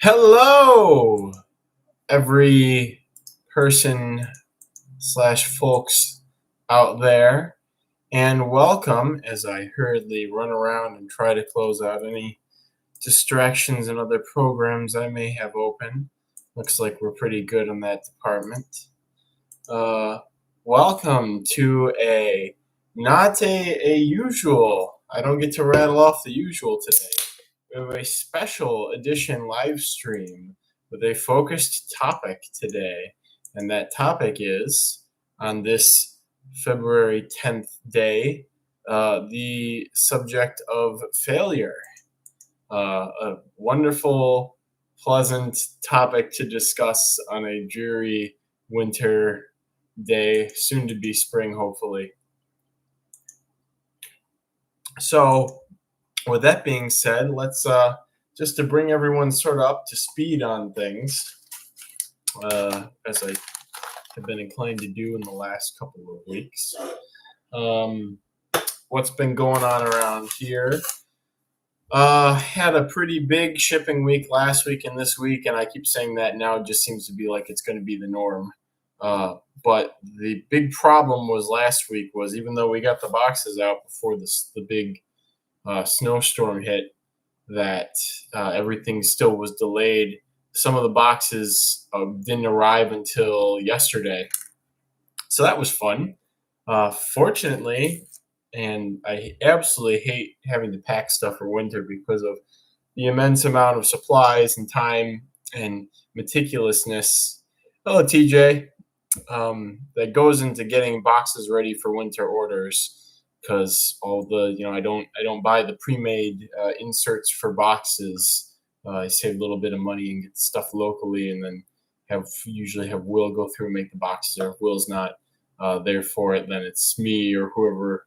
Hello, every person slash folks out there, and welcome as I hurriedly run around and try to close out any distractions and other programs I may have open. Looks like we're pretty good on that department. Uh, Welcome to not a usual. I don't get to rattle off the usual today. We have a special edition live stream with a focused topic today, and that topic is on this February 10th day, the subject of failure. A wonderful, pleasant topic to discuss on a dreary winter day, soon to be spring, hopefully. So, with that being said, let's just to bring everyone sort of up to speed on things, as I have been inclined to do in the last couple of weeks. What's been going on around here? Had a pretty big shipping week last week and this week, and I keep saying that now. It just seems to be like it's going to be the norm. But the big problem was last week was even though we got the boxes out before the big snowstorm hit, that everything still was delayed. Some of the boxes didn't arrive until yesterday. So that was fun. Fortunately, and I absolutely hate having to pack stuff for winter because of the immense amount of supplies and time and meticulousness. Hello, TJ. That goes into getting boxes ready for winter orders because all the I don't buy the pre-made inserts for boxes. I save a little bit of money and get stuff locally, and then usually have Will go through and make the boxes. Or if Will's not there for it, then it's me or whoever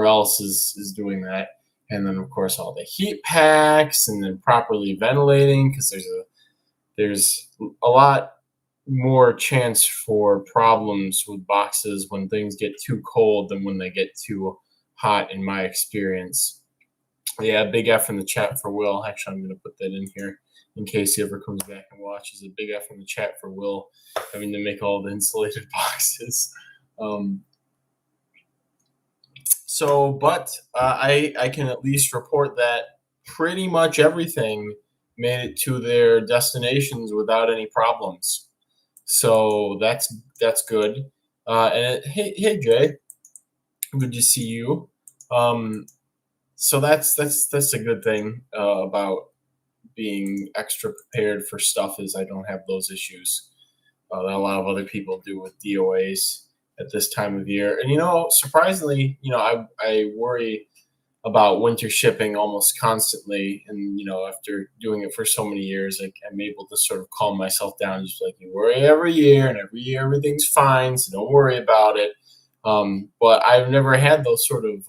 else is doing that. And then of course all the heat packs, and then properly ventilating because there's a lot more chance for problems with boxes when things get too cold than when they get too hot, in my experience. Yeah, big F in the chat for Will. Actually, I'm going to put that in here in case he ever comes back and watches. A big F in the chat for Will having to make all the insulated boxes. But I can at least report that pretty much everything made it to their destinations without any problems. So that's good. Hey Jay, good to see you. So that's a good thing about being extra prepared for stuff is I don't have those issues that a lot of other people do with DOAs at this time of year. And surprisingly, I worry about winter shipping almost constantly, and after doing it for so many years, I'm able to sort of calm myself down, just like you worry every year, and every year everything's fine, so don't worry about it. But I've never had those sort of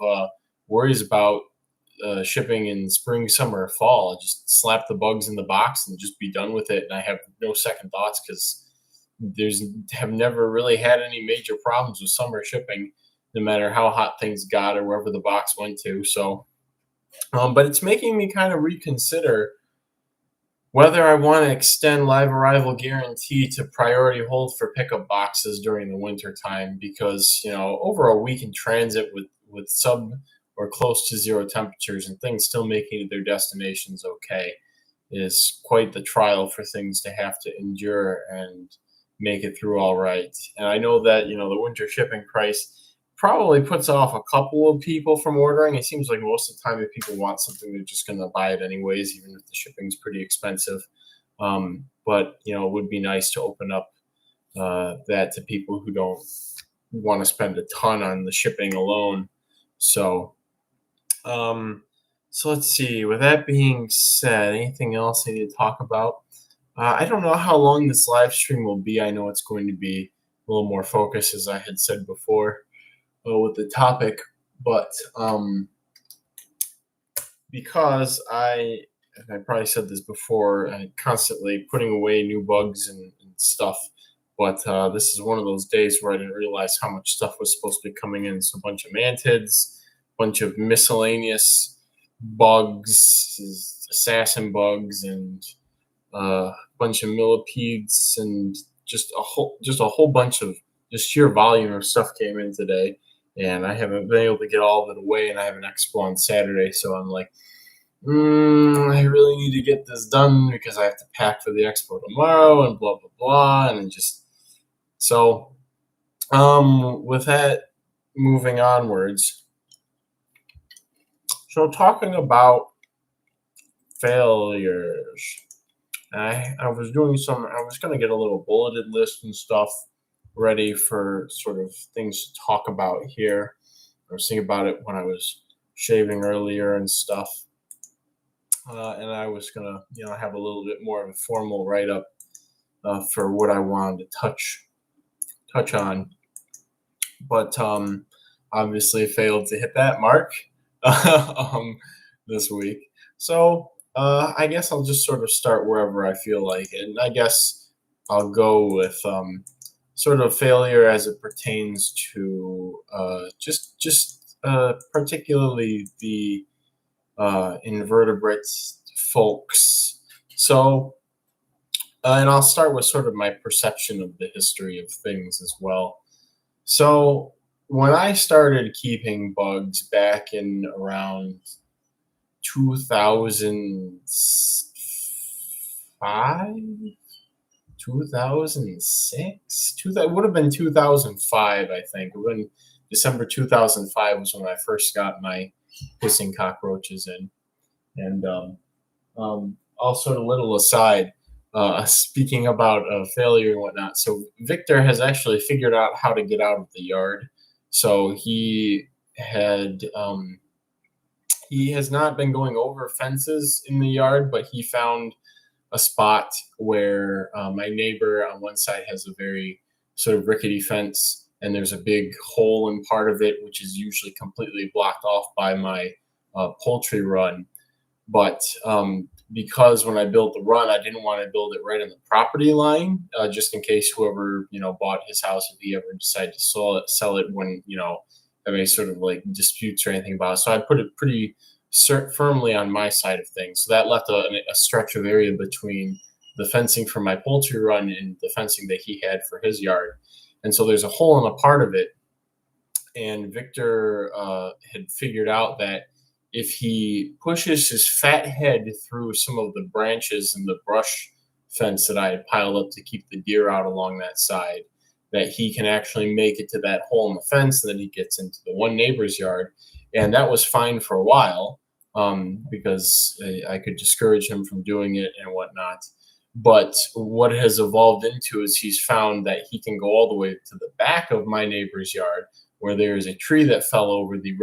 worries about shipping in spring, summer, or fall. I just slap the bugs in the box and just be done with it, and I have no second thoughts because have never really had any major problems with summer shipping, no matter how hot things got or wherever the box went to. So, but it's making me kind of reconsider whether I want to extend live arrival guarantee to priority hold for pickup boxes during the winter time, because over a week in transit with sub or close to zero temperatures and things still making it to their destinations okay is quite the trial for things to have to endure and make it through all right. And I know that the winter shipping price probably puts off a couple of people from ordering. It seems like most of the time if people want something, they're just going to buy it anyways, even if the shipping's pretty expensive. But it would be nice to open up that to people who don't want to spend a ton on the shipping alone. So let's see. With that being said, anything else I need to talk about? I don't know how long this live stream will be. I know it's going to be a little more focused, as I had said before, with the topic. But because I probably said this before, I'm constantly putting away new bugs and stuff. But this is one of those days where I didn't realize how much stuff was supposed to be coming in. So a bunch of mantids, a bunch of miscellaneous bugs, assassin bugs, and bunch of millipedes, and just a whole bunch of just sheer volume of stuff came in today, and I haven't been able to get all of it away, and I have an expo on Saturday, so I'm like, I really need to get this done because I have to pack for the expo tomorrow, and blah blah blah, and just so with that, moving onwards. So talking about failures. I was doing some. I was going to get a little bulleted list and stuff ready for sort of things to talk about here. I was thinking about it when I was shaving earlier and stuff, and I was gonna, have a little bit more of a formal write up for what I wanted to touch on, but obviously failed to hit that mark um, this week. So I guess I'll just sort of start wherever I feel like it. And I guess I'll go with sort of failure as it pertains to just particularly the invertebrate folks. So, and I'll start with sort of my perception of the history of things as well. So when I started keeping bugs back in around 2005, 2006, it would have been 2005, I think. When December 2005 was when I first got my hissing cockroaches in. And also a little aside, speaking about failure and whatnot. So Victor has actually figured out how to get out of the yard. So he has not been going over fences in the yard, but he found a spot where my neighbor on one side has a very sort of rickety fence, and there's a big hole in part of it, which is usually completely blocked off by my poultry run. But because when I built the run, I didn't want to build it right on the property line, just in case whoever bought his house, if he ever decided to sell it when have any sort of like disputes or anything about it. So I put it pretty firmly on my side of things. So that left a stretch of area between the fencing for my poultry run and the fencing that he had for his yard. And so there's a hole in a part of it. And Victor had figured out that if he pushes his fat head through some of the branches and the brush fence that I had piled up to keep the deer out along that side, that he can actually make it to that hole in the fence, and then he gets into the one neighbor's yard. And that was fine for a while because I could discourage him from doing it and whatnot. But what it has evolved into is he's found that he can go all the way to the back of my neighbor's yard, where there is a tree that fell over the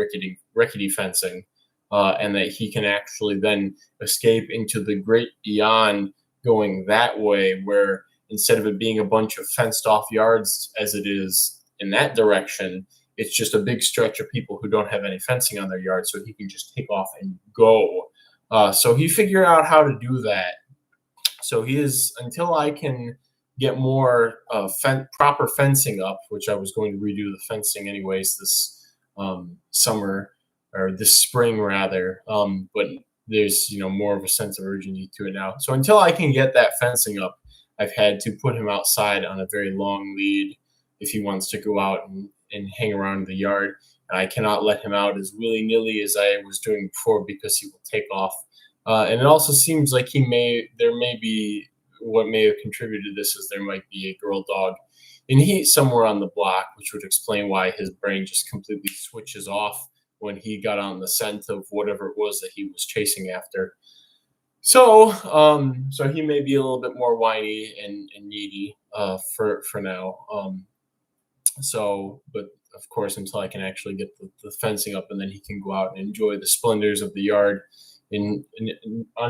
rickety fencing, and that he can actually then escape into the great beyond, going that way, where instead of it being a bunch of fenced off yards as it is in that direction, it's just a big stretch of people who don't have any fencing on their yard, so he can just take off and go. So he figured out how to do that. So he is, until I can get more proper fencing up, which I was going to redo the fencing anyways this summer, or this spring rather, but there's more of a sense of urgency to it now. So until I can get that fencing up, I've had to put him outside on a very long lead if he wants to go out and hang around the yard. And I cannot let him out as willy-nilly as I was doing before, because he will take off. And it also seems like there may be, what may have contributed to this is there might be a girl dog in heat somewhere on the block, which would explain why his brain just completely switches off when he got on the scent of whatever it was that he was chasing after. So, so he may be a little bit more whiny and needy for now. But of course, until I can actually get the fencing up, and then he can go out and enjoy the splendors of the yard on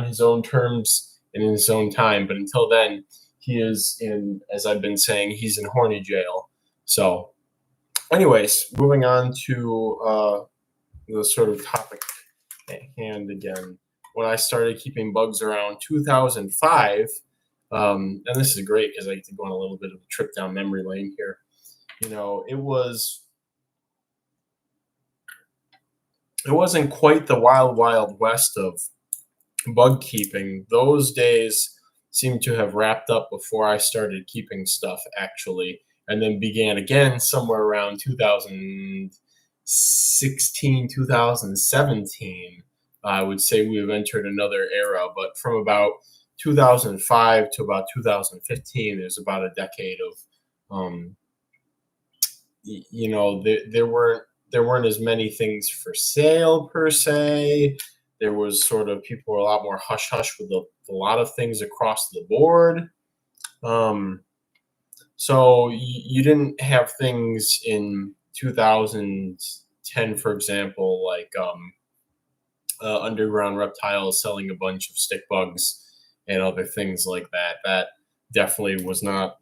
his own terms and in his own time. But until then, he is as I've been saying, he's in horny jail. So, anyways, moving on to the sort of topic at hand again. When I started keeping bugs around 2005, and this is great because I get to go on a little bit of a trip down memory lane here. It wasn't quite the wild, wild west of bug keeping. Those days seemed to have wrapped up before I started keeping stuff, actually, and then began again somewhere around 2016, 2017. I would say we have entered another era, but from about 2005 to about 2015, there's about a decade of, there weren't as many things for sale per se. There was sort of people were a lot more hush hush with a lot of things across the board. Um, so you didn't have things in 2010, for example, like underground reptiles selling a bunch of stick bugs and other things like that. That definitely was not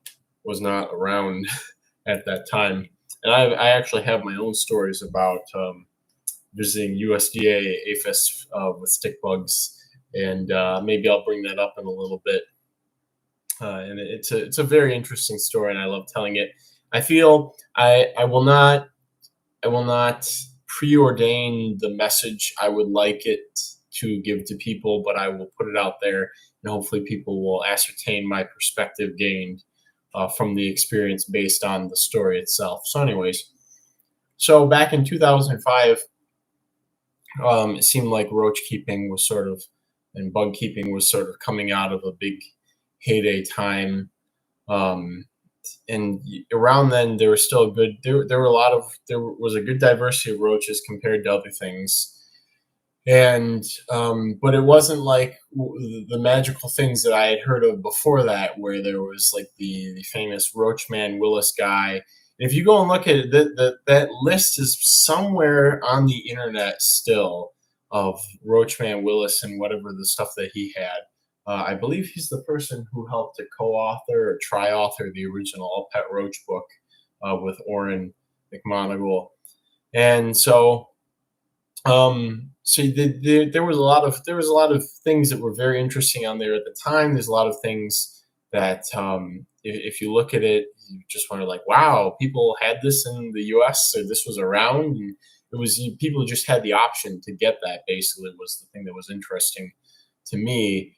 around at that time. And I actually have my own stories about visiting USDA APHIS with stick bugs, and maybe I'll bring that up in a little bit. And it's a very interesting story, and I love telling it. I feel I will not preordain the message I would like it to give to people, but I will put it out there, and hopefully people will ascertain my perspective gained from the experience based on the story itself. So, anyways, so back in 2005, it seemed like roach keeping was sort of, and bug keeping was sort of coming out of a big heyday time. Um, and around then there was still a good there were a lot of there was a good diversity of roaches compared to other things, and but it wasn't like the magical things that I had heard of before that, where there was like the famous Roachman Willis guy. And if you go and look at it, that list is somewhere on the internet still, of Roachman Willis and whatever the stuff that he had. I believe he's the person who helped to co-author or try-author the original All Pet Roach book with Oren McMonigal. And so, there was a lot of things that were very interesting on there at the time. There's a lot of things that, if you look at it, you just wonder, like, wow, people had this in the U.S., or this was around, and it was people just had the option to get that. Basically, was the thing that was interesting to me.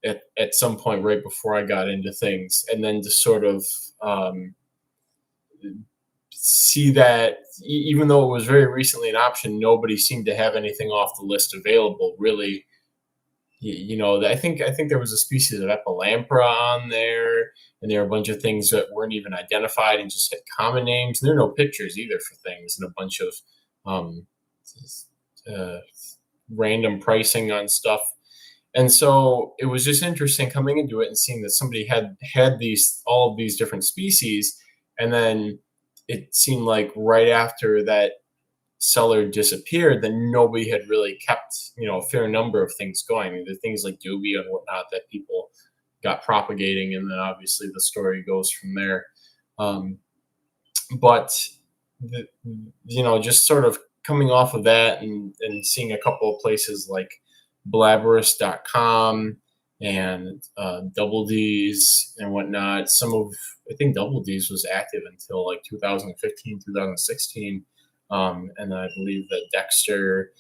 At some point right before I got into things, and then to sort of see that even though it was very recently an option, nobody seemed to have anything off the list available. Really, I think there was a species of Epilampra on there, and there were a bunch of things that weren't even identified and just had common names. And there are no pictures either for things, and a bunch of random pricing on stuff. And so it was just interesting coming into it and seeing that somebody had all of these different species, and then it seemed like right after that seller disappeared, then nobody had really kept a fair number of things going. There are things like dubia and whatnot that people got propagating, and then obviously the story goes from there. But just sort of coming off of that and seeing a couple of places like Blabberous.com and Double D's and whatnot. I think Double D's was active until like 2015, 2016. And I believe that Dexter,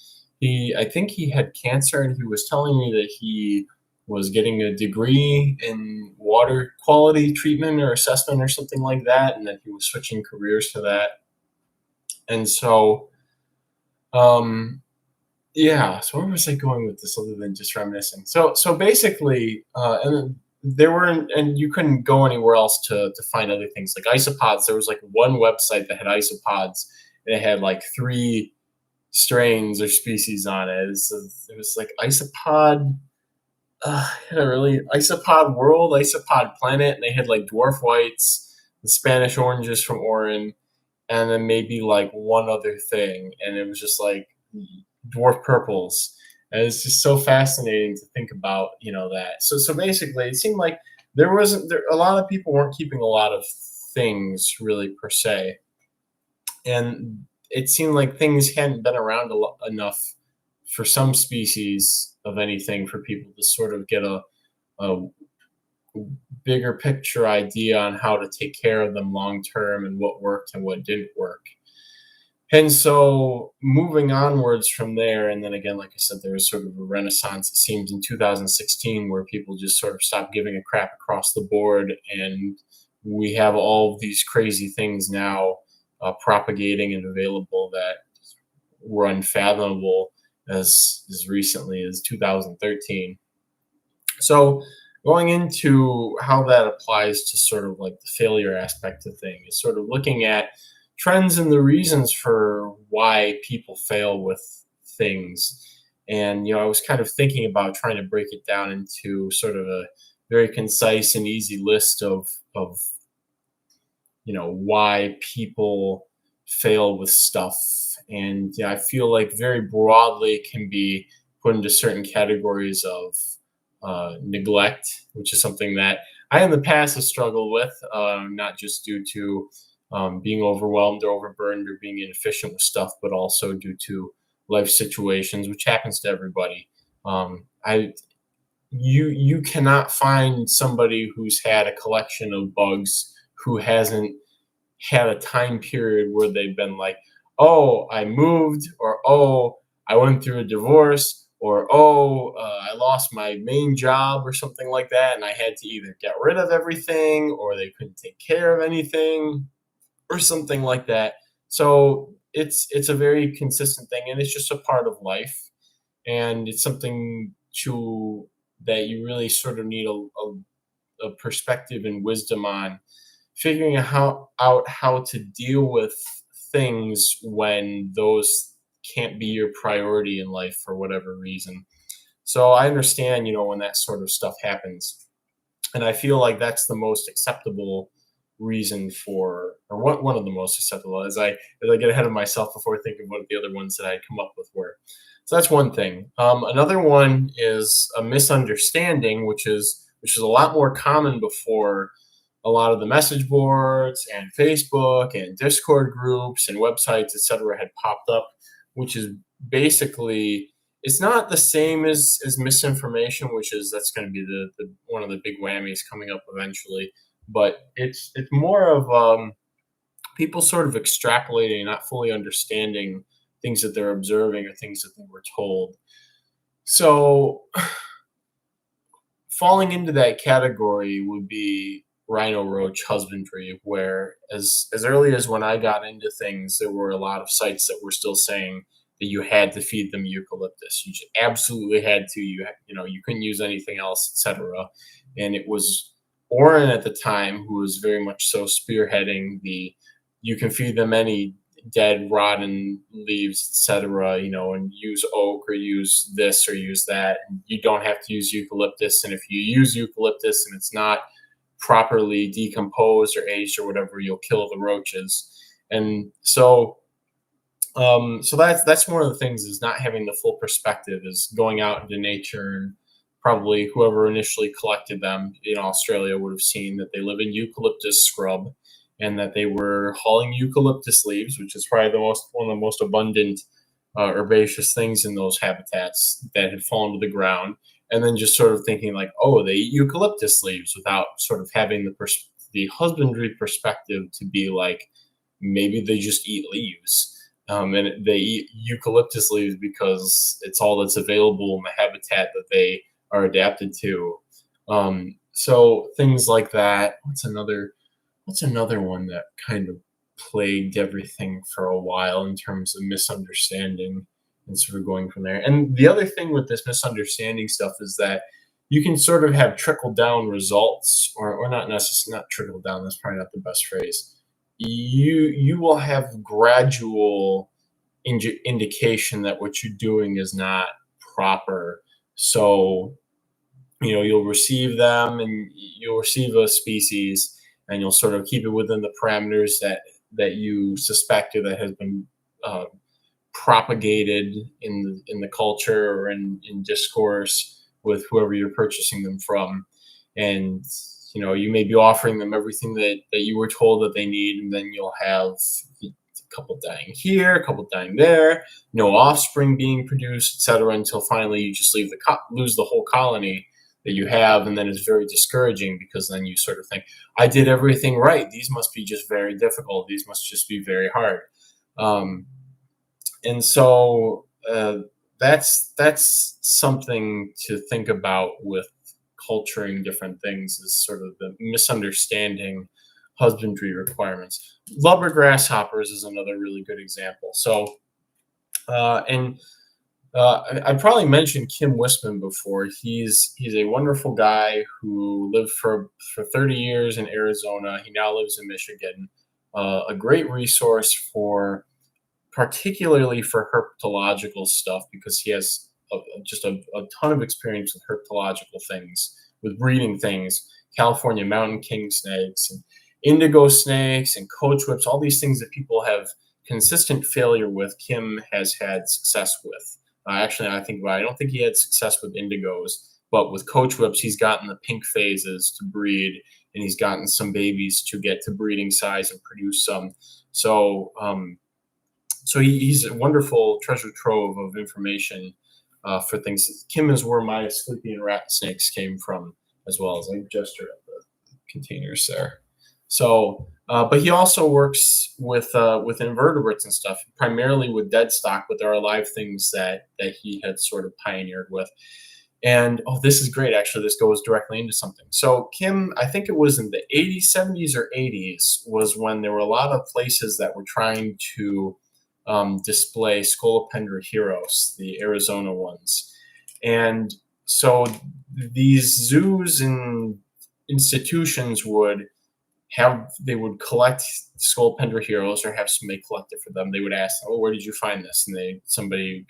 I think he had cancer, and he was telling me that he was getting a degree in water quality treatment or assessment or something like that, and that he was switching careers to that. And so, yeah. So where was I going with this other than just reminiscing? So basically, and you couldn't go anywhere else to find other things like isopods. There was like one website that had isopods, and it had like 3 strains or species on it. It was like isopod. Isopod World, Isopod Planet, and they had like dwarf whites, the Spanish oranges from Oren, and then maybe like one other thing, and it was just like dwarf purples. And it's just so fascinating to think about, that. So basically, it seemed like a lot of people weren't keeping a lot of things really per se, and it seemed like things hadn't been around enough for some species of anything for people to sort of get a bigger picture idea on how to take care of them long term and what worked and what didn't work. And so moving onwards from there, and then again, like I said, there was sort of a renaissance, it seems, in 2016 where people just sort of stopped giving a crap across the board. And we have all of these crazy things now propagating and available that were unfathomable as recently as 2013. So going into how that applies to sort of like the failure aspect of things is sort of looking at trends and the reasons for why people fail with things. And I was kind of thinking about trying to break it down into sort of a very concise and easy list of why people fail with stuff. And I feel like very broadly it can be put into certain categories of neglect, which is something that I in the past have struggled with, not just due to being overwhelmed or overburdened or being inefficient with stuff, but also due to life situations, which happens to everybody. I you cannot find somebody who's had a collection of bugs who hasn't had a time period where they've been like, oh, I moved, or oh, I went through a divorce, or oh, I lost my main job, or something like that, and I had to either get rid of everything, or they couldn't take care of anything, or something like that. So it's a very consistent thing, and it's just a part of life, and it's something to that you really sort of need a perspective and wisdom on figuring out how to deal with things when those can't be your priority in life for whatever reason. So I understand, when that sort of stuff happens. And I feel like that's the most acceptable reason for, or one of the most acceptable, as I get ahead of myself before thinking what the other ones that I come up with were. So that's one thing. Another one is a misunderstanding, which is a lot more common before a lot of the message boards and Facebook and Discord groups and websites, etc., had popped up, which is basically it's not the same as misinformation, which is that's going to be the one of the big whammies coming up eventually. But it's more of people sort of extrapolating, not fully understanding things that they're observing or things that they were told. So falling into that category would be rhino roach husbandry, where as early as when I got into things, there were a lot of sites that were still saying that you had to feed them eucalyptus. You just absolutely had to. You couldn't use anything else, etc. And it was Orrin at the time who was very much so spearheading the you can feed them any dead, rotten leaves, etc., and use oak or use this or use that. And you don't have to use eucalyptus. And if you use eucalyptus and it's not properly decomposed or aged or whatever, you'll kill the roaches. And so that's one of the things is not having the full perspective, is going out into nature, and probably whoever initially collected them in Australia would have seen that they live in eucalyptus scrub and that they were hauling eucalyptus leaves, which is probably one of the most abundant herbaceous things in those habitats, that had fallen to the ground, and then just sort of thinking like, oh, they eat eucalyptus leaves, without sort of having the husbandry perspective to be like, maybe they just eat leaves. And they eat eucalyptus leaves because it's all that's available in the habitat that they are adapted to. So things like that. What's another one that kind of plagued everything for a while in terms of misunderstanding and sort of going from there? And the other thing with this misunderstanding stuff is that you can sort of have trickle down results, or not necessarily, not trickle down, that's probably not the best phrase. You will have gradual indication that what you're doing is not proper. So you'll receive them, and you'll receive a species, and you'll sort of keep it within the parameters that you suspect or that has been propagated in the culture or in discourse with whoever you're purchasing them from. And you may be offering them everything that you were told that they need, and then you'll have a couple dying here, a couple dying there, no offspring being produced, etc., until finally you just lose the whole colony that you have. And then it's very discouraging, because then you sort of think, I did everything right. These must be just very difficult. These must just be very hard. And so that's something to think about with culturing different things, is sort of the misunderstanding husbandry requirements. Lubber grasshoppers is another really good example. So and I probably mentioned Kim Wisman before. He's a wonderful guy who lived for 30 years in Arizona. He now lives in Michigan. A great resource for particularly for herpetological stuff, because he has just a ton of experience with herpetological things, with breeding things, California mountain king snakes and indigo snakes and coach whips, all these things that people have consistent failure with. Kim has had success with. Actually, I think I don't think he had success with indigos, but with coach whips, he's gotten the pink phases to breed, and he's gotten some babies to get to breeding size and produce some. So he's a wonderful treasure trove of information for things. Kim is where my Asclepian rat snakes came from, as well as I gesture at the containers there. So, but he also works with invertebrates and stuff, primarily with dead stock, but there are live things that he had sort of pioneered with. And oh, this is great. Actually, this goes directly into something. So Kim, I think it was in the 80s, 70s, or 80s, was when there were a lot of places that were trying to display Scolopendra heroes, the Arizona ones. And so these zoos and institutions they would collect Scolopendra heroes, or have somebody collect it for them. They would ask, "Oh, where did you find this?" And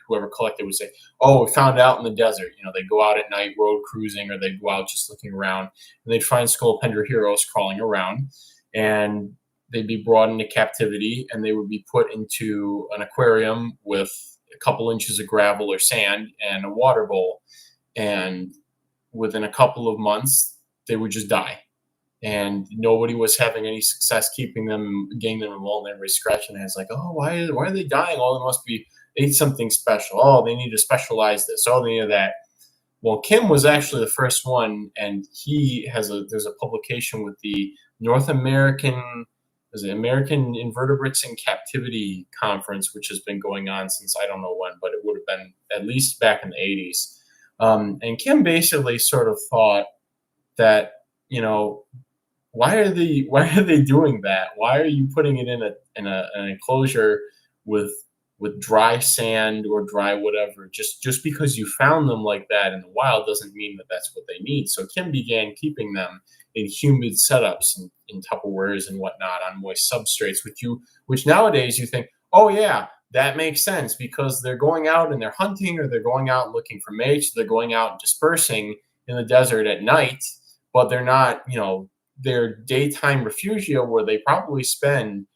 whoever collected would say, "Oh, we found it out in the desert." They'd go out at night road cruising, or they'd go out just looking around, and they'd find Scolopendra heroes crawling around, and they'd be brought into captivity, and they would be put into an aquarium with a couple inches of gravel or sand and a water bowl, and within a couple of months, they would just die. And nobody was having any success keeping them, getting them involved. And everybody's scratching their heads like, "Oh, why are they dying? Oh, they must be ate something special. Oh, they need to specialize this. Oh, they need that." Well, Kim was actually the first one, and there's a publication with the North American, is it American Invertebrates in Captivity Conference, which has been going on since I don't know when, but it would have been at least back in the 80s. And Kim basically sort of thought that, why are they doing that? Why are you putting it in an enclosure with dry sand or dry whatever? Just because you found them like that in the wild doesn't mean that that's what they need. So Kim began keeping them in humid setups, in Tupperwares and whatnot, on moist substrates, which nowadays you think, oh yeah, that makes sense, because they're going out and they're hunting, or they're going out looking for mates, they're going out and dispersing in the desert at night, but they're not, their daytime refugia, where they probably spend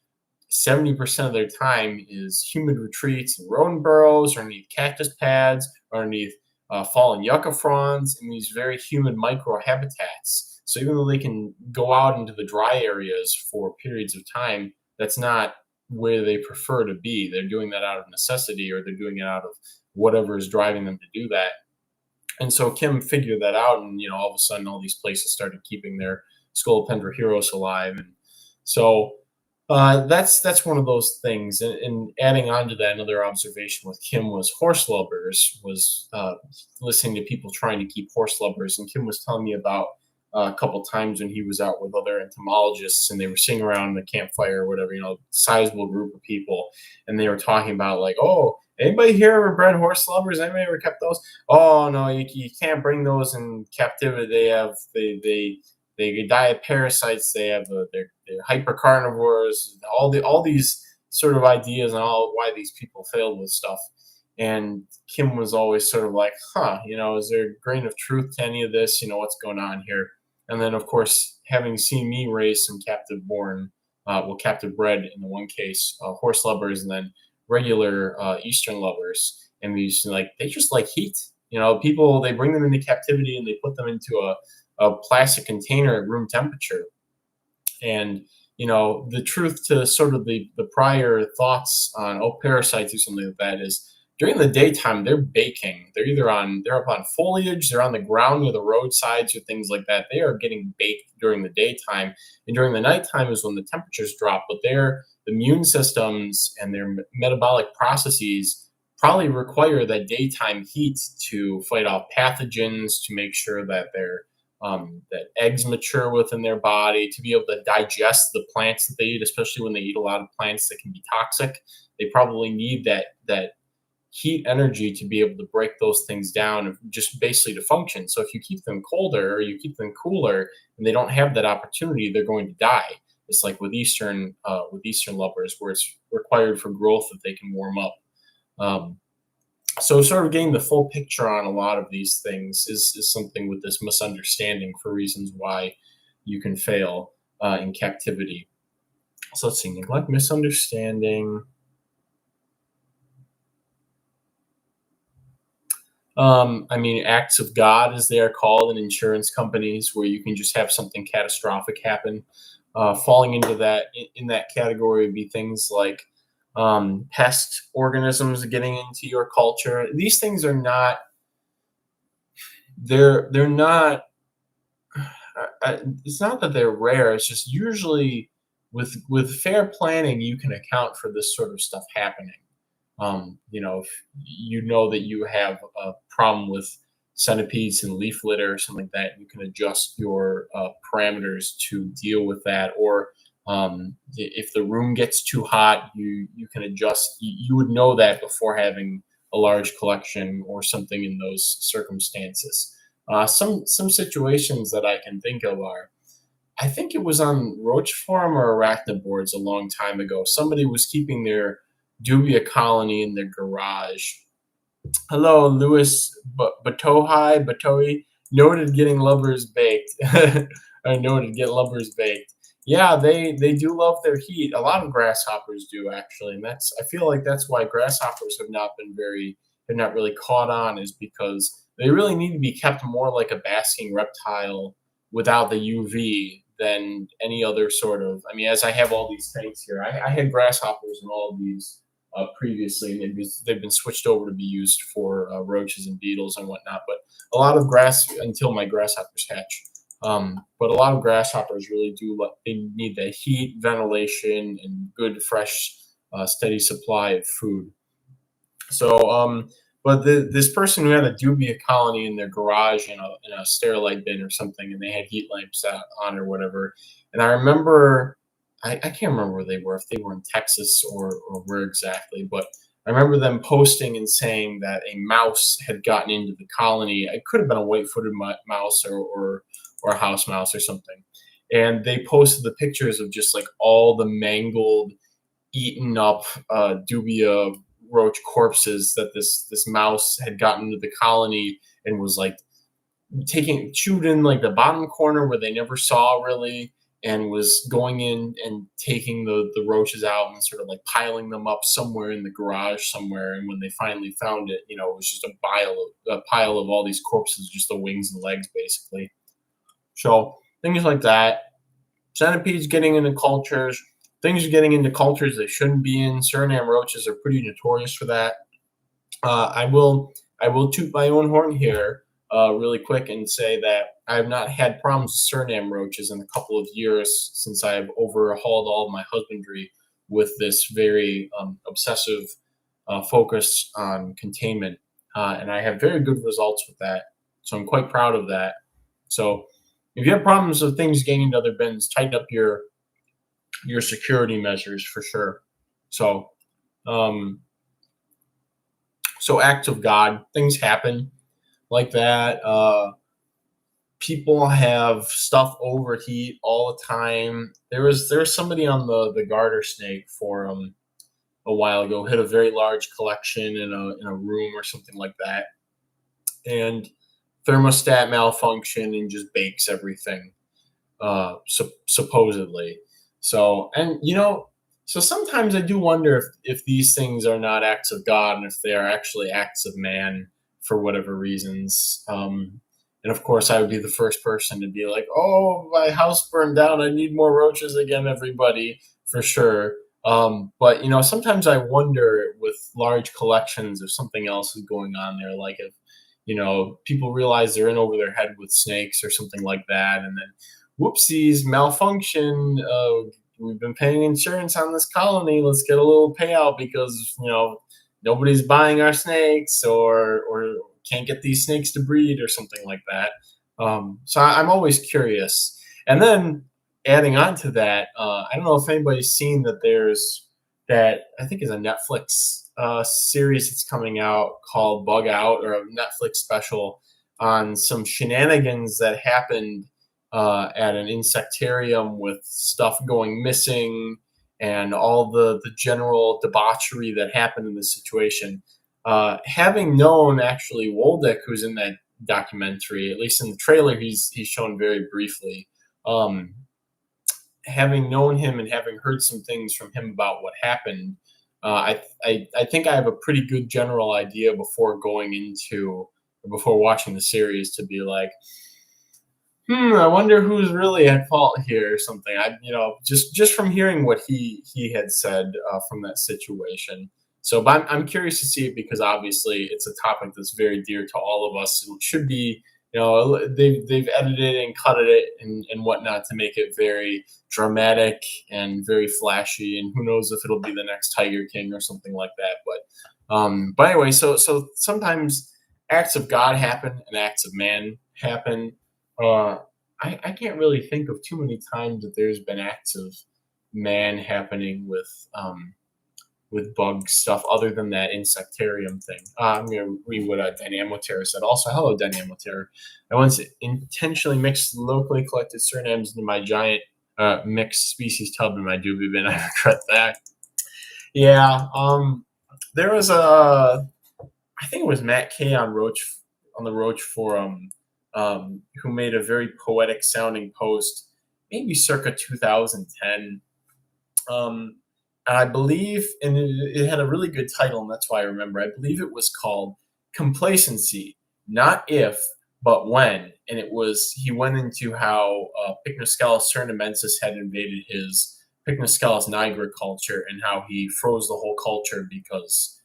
70% of their time, is humid retreats and rodent burrows, or underneath cactus pads, or underneath fallen yucca fronds, in these very humid microhabitats. So even though they can go out into the dry areas for periods of time, that's not where they prefer to be. They're doing that out of necessity, or they're doing it out of whatever is driving them to do that. And so Kim figured that out, and all of a sudden, all these places started keeping their Scolopendra heroes alive. And so that's one of those things. And adding on to that, another observation with Kim was horse lubbers. Was listening to people trying to keep horse lubbers, and Kim was telling me about a couple times when he was out with other entomologists, and they were sitting around the campfire or whatever, sizable group of people, and they were talking about, like, "Oh, anybody here ever bred horse lubbers? Anybody ever kept those? Oh no, you can't bring those in captivity. They die of parasites. They have they're hypercarnivores. All these sort of ideas, and all why these people failed with stuff." And Kim was always sort of like, is there a grain of truth to any of this? What's going on here? And then, of course, having seen me raise some captive bred in the one case, horse lubbers, and then regular Eastern lubbers, and they just like heat. People, they bring them into captivity and they put them into a plastic container at room temperature. And the truth to sort of the prior thoughts on parasites or something like that is, during the daytime they're baking. They're up on foliage, they're on the ground near the roadsides or things like that. They are getting baked during the daytime, and during the nighttime is when the temperatures drop. But they're the immune systems and their metabolic processes probably require that daytime heat to fight off pathogens, to make sure that that eggs mature within their body, to be able to digest the plants that they eat, especially when they eat a lot of plants that can be toxic. They probably need that heat energy to be able to break those things down and just basically to function. So if you keep them colder or you keep them cooler and they don't have that opportunity, they're going to die. It's like with eastern lovers, where it's required for growth that they can warm up. Um, so sort of getting the full picture on a lot of these things is something with this misunderstanding for reasons why you can fail in captivity. So let's see, neglect, misunderstanding. I mean, acts of God, as they are called in insurance companies, where you can just have something catastrophic happen. Falling into in that category would be things like pest organisms getting into your culture. These things are not. They're not. It's not that they're rare. It's just usually with fair planning, you can account for this sort of stuff happening. If you know that you have a problem with centipedes and leaf litter or something like that, you can adjust your parameters to deal with that. Or if the room gets too hot, you can adjust. You would know that before having a large collection or something in those circumstances. Some situations that I can think of are, I think it was on Roach Forum or Arachnoboards a long time ago. Somebody was keeping their dubia colony in their garage. Hello, Louis Batoi, noted getting lovers baked. Or noted get lovers baked. Yeah, they do love their heat. A lot of grasshoppers do actually, and I feel like that's why grasshoppers have not really caught on, is because they really need to be kept more like a basking reptile without the UV than any other sort of. I mean, as I have all these tanks here, I had grasshoppers in all of these previously, and they've been switched over to be used for roaches and beetles and whatnot. But a lot of until my grasshoppers hatch. But a lot of grasshoppers really they need the heat, ventilation, and good, fresh, steady supply of food. So, but this person who had a dubia colony in their garage in a sterilite bin or something, and they had heat lamps on or whatever. And I remember, I can't remember where they were, if they were in Texas or where exactly, but I remember them posting and saying that a mouse had gotten into the colony. It could have been a white-footed mouse or a house mouse or something. And they posted the pictures of just like all the mangled, eaten up dubia roach corpses that this mouse had gotten into the colony and was like chewed in like the bottom corner where they never saw really, and was going in and taking the roaches out and sort of like piling them up somewhere in the garage somewhere. And when they finally found it, it was just a pile of all these corpses, just the wings and legs basically. So things like that. Centipedes getting into cultures. Things are getting into cultures they shouldn't be in. Suriname roaches are pretty notorious for that. I will toot my own horn here really quick and say that I have not had problems with Suriname roaches in a couple of years since I have overhauled all of my husbandry with this very obsessive focus on containment, and I have very good results with that. So I'm quite proud of that. So if you have problems with things getting into other bins, tighten up your security measures for sure. So, so acts of God, things happen like that. People have stuff overheat all the time. There was somebody on the garter snake forum a while ago, had a very large collection in a room or something like that, and thermostat malfunction and just bakes everything, supposedly. So, and so sometimes I do wonder if these things are not acts of God and if they are actually acts of man for whatever reasons. And of course, I would be the first person to be like, "Oh, my house burned down. I need more roaches again, everybody," for sure. But sometimes I wonder with large collections if something else is going on there, like if people realize they're in over their head with snakes or something like that, and then whoopsies, malfunction, we've been paying insurance on this colony. Let's get a little payout because nobody's buying our snakes, or can't get these snakes to breed or something like that. So I'm always curious. And then adding on to that, I don't know if anybody's seen that there's that I think is a Netflix series that's coming out called Bug Out, or a Netflix special on some shenanigans that happened at an insectarium with stuff going missing and all the general debauchery that happened in the situation. Having known actually Woldek, who's in that documentary, at least in the trailer, he's shown very briefly. Having known him and having heard some things from him about what happened, I think I have a pretty good general idea before watching the series to be like, I wonder who's really at fault here or something. Just from hearing what he had said from that situation. So, but I'm curious to see it because obviously it's a topic that's very dear to all of us. It should be, they've edited and cut it and whatnot to make it very dramatic and very flashy. And who knows if it'll be the next Tiger King or something like that. But anyway, so sometimes acts of God happen and acts of man happen. I can't really think of too many times that there's been acts of man happening with bug stuff other than that insectarium thing. I'm going to read what Dynamoterra said. Also, hello, Dynamoterra. I once intentionally mixed locally collected surnames into my giant mixed species tub in my doobie bin. I regret that. Yeah, there was I think it was Matt K on the Roach forum, who made a very poetic sounding post, maybe circa 2010. And I believe, and it had a really good title, and that's why I remember. I believe it was called "Complacency, Not If, But When," and he went into how Pycnoscelis cernamensis had invaded his Pycnoscelis nigra culture, and how he froze the whole culture because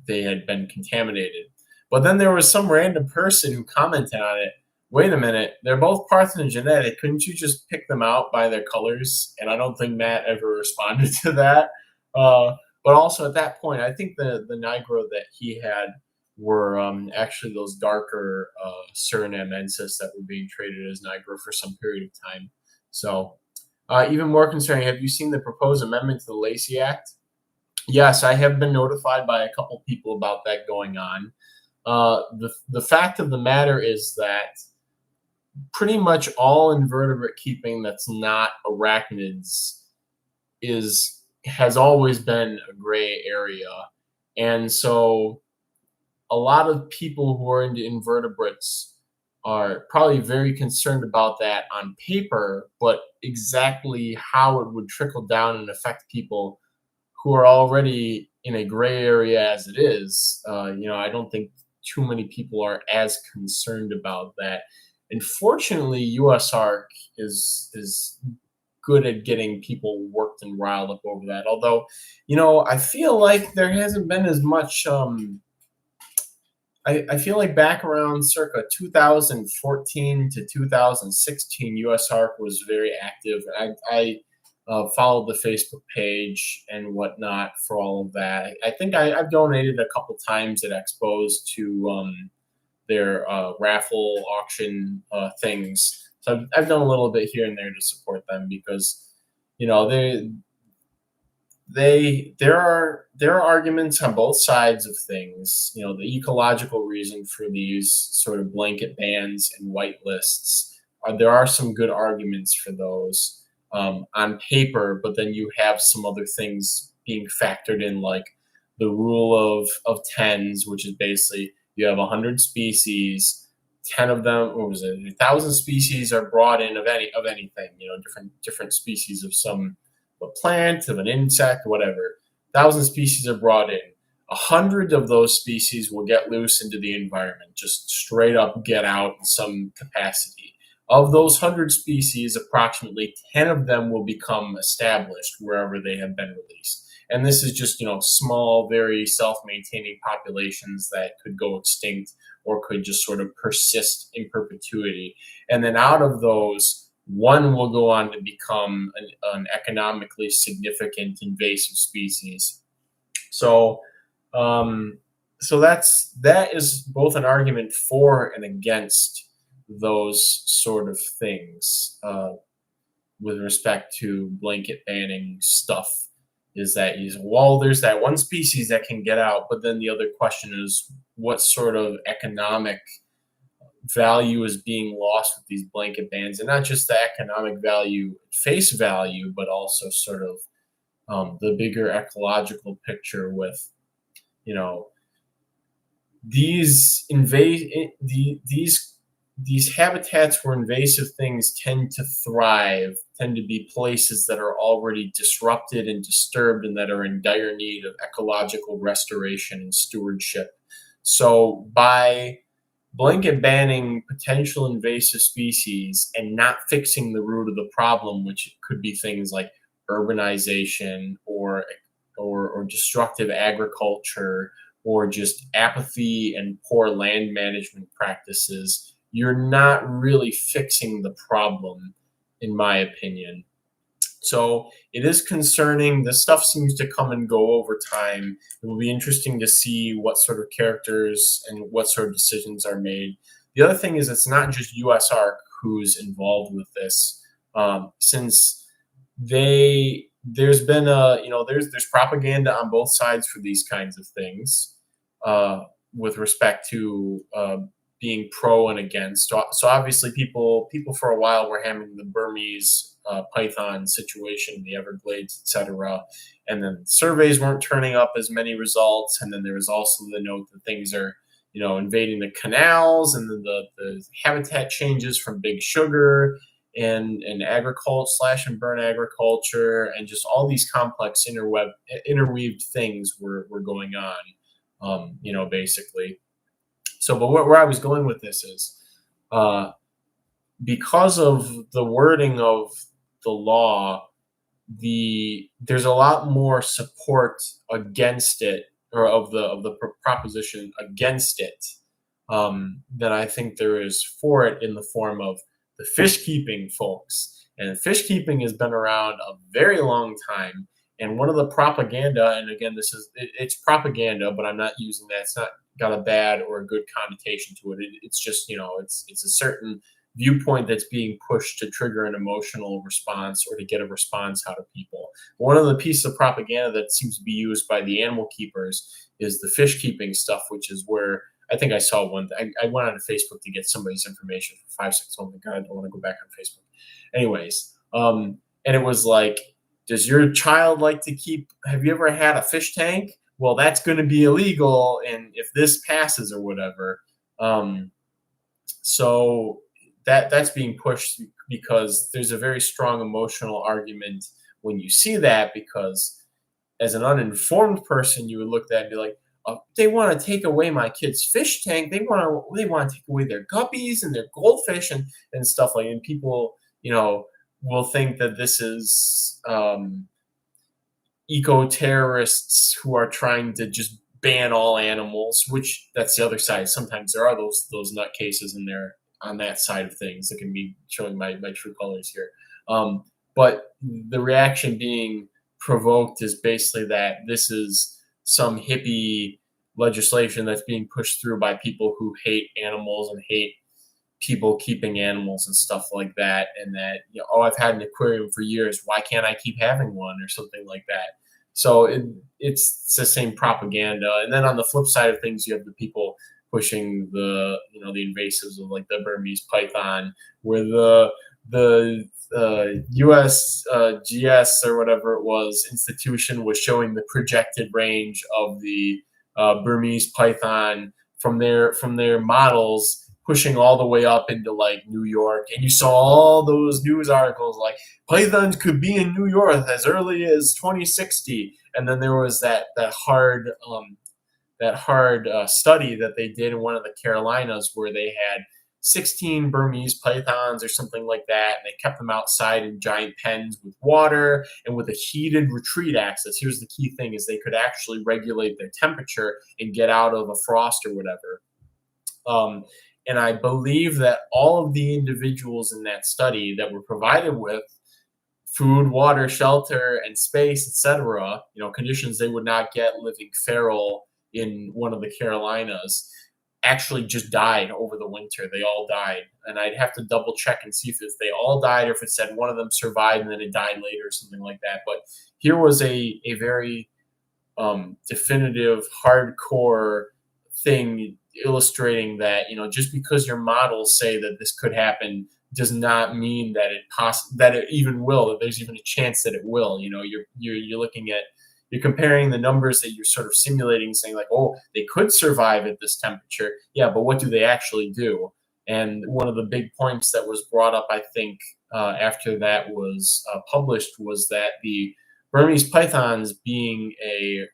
they had been contaminated. But then there was some random person who commented on it. Wait a minute, they're both parthenogenetic. Couldn't you just pick them out by their colors? And I don't think Matt ever responded to that. But also at that point, I think the Nigra that he had were actually those darker Surinamensis that were being traded as Nigra for some period of time. So even more concerning, have you seen the proposed amendment to the Lacey Act? Yes, I have been notified by a couple people about that going on. The fact of the matter is that pretty much all invertebrate keeping that's not arachnids has always been a gray area. And so a lot of people who are into invertebrates are probably very concerned about that on paper, but exactly how it would trickle down and affect people who are already in a gray area as it is, I don't think too many people are as concerned about that. And fortunately, USARK is good at getting people worked and riled up over that. Although, I feel like there hasn't been as much. I feel like back around circa 2014 to 2016, USARK was very active. I followed the Facebook page and whatnot for all of that. I think I've donated a couple times at expos to their raffle auction things. So I've done a little bit here and there to support them because, there are arguments on both sides of things. The ecological reason for these sort of blanket bans and white lists. There are some good arguments for those on paper, but then you have some other things being factored in, like the rule of tens, which is basically you have 100 species, 10 of them, 1,000 species are brought in of anything, different species of some a plant, of an insect, whatever. 1,000 species are brought in. 100 of those species will get loose into the environment, just straight up get out in some capacity. Of those 100 species, approximately 10 of them will become established wherever they have been released. And this is just, small, very self-maintaining populations that could go extinct or could just sort of persist in perpetuity. And then out of those, one will go on to become an economically significant invasive species. So, um, that is both an argument for and against those sort of things with respect to blanket banning stuff. Is that there's that one species that can get out, but then the other question is what sort of economic value is being lost with these blanket bans, and not just the economic value, face value, but also sort of the bigger ecological picture with, you know, these these habitats where invasive things tend to thrive tend to be places that are already disrupted and disturbed and that are in dire need of ecological restoration and stewardship. So by blanket banning potential invasive species and not fixing the root of the problem, which could be things like urbanization or destructive agriculture or just apathy and poor land management practices, you're not really fixing the problem, in my opinion. So it is concerning. This stuff seems to come and go over time. It will be interesting to see what sort of characters and what sort of decisions are made. The other thing is it's not just USARK who's involved with this, since there's been there's propaganda on both sides for these kinds of things with respect to being pro and against. So obviously, people for a while were hammering the Burmese python situation in the Everglades, etc. And then surveys weren't turning up as many results. And then there was also the note that things are, invading the canals, and then the habitat changes from big sugar and agriculture slash and burn agriculture, and just all these complex interweaved things were going on, basically. So, but where I was going with this is, because of the wording of the law, there's a lot more support against it, or of the proposition against it, than I think there is for it, in the form of the fish keeping folks. And fish keeping has been around a very long time. And one of the propaganda, and again, it's propaganda, but I'm not using that. It's not got a bad or a good connotation to it. It's just, it's a certain viewpoint that's being pushed to trigger an emotional response or to get a response out of people. One of the pieces of propaganda that seems to be used by the animal keepers is the fish keeping stuff, which is where I think I saw one. I went on Facebook to get somebody's information for 5 seconds. Oh my God, I don't want to go back on Facebook. Anyways, and it was like, does your child like to have you ever had a fish tank? Well, that's going to be illegal, and if this passes or whatever. So that's being pushed because there's a very strong emotional argument when you see that, because as an uninformed person, you would look at that and be like, oh, they want to take away my kid's fish tank. They want to take away their guppies and their goldfish and stuff like that. And people, will think that this is eco-terrorists who are trying to just ban all animals, which that's the other side. Sometimes there are those nutcases in there on that side of things that can be showing my true colors here. But the reaction being provoked is basically that this is some hippie legislation that's being pushed through by people who hate animals and hate people keeping animals and stuff like that, and that, I've had an aquarium for years, why can't I keep having one, or something like that. So it's the same propaganda. And then on the flip side of things, you have the people pushing the invasives of like the Burmese python, where the USGS or whatever it was institution was showing the projected range of the Burmese python from their models, pushing all the way up into like New York. And you saw all those news articles like pythons could be in New York as early as 2060. And then there was that hard study that they did in one of the Carolinas, where they had 16 Burmese pythons or something like that, and they kept them outside in giant pens with water and with a heated retreat access. Here's the key thing, is they could actually regulate their temperature and get out of a frost or whatever. And I believe that all of the individuals in that study that were provided with food, water, shelter, and space, etc., conditions they would not get living feral in one of the Carolinas, actually just died over the winter. They all died. And I'd have to double check and see if they all died or if it said one of them survived and then it died later or something like that. But here was a very definitive, hardcore thing illustrating that, just because your models say that this could happen does not mean that that it even will, that there's even a chance that it will. You're looking at, you're comparing the numbers that you're sort of simulating, saying like, oh, they could survive at this temperature. Yeah, but what do they actually do? And one of the big points that was brought up, I think, after that was published, was that the Burmese pythons, being a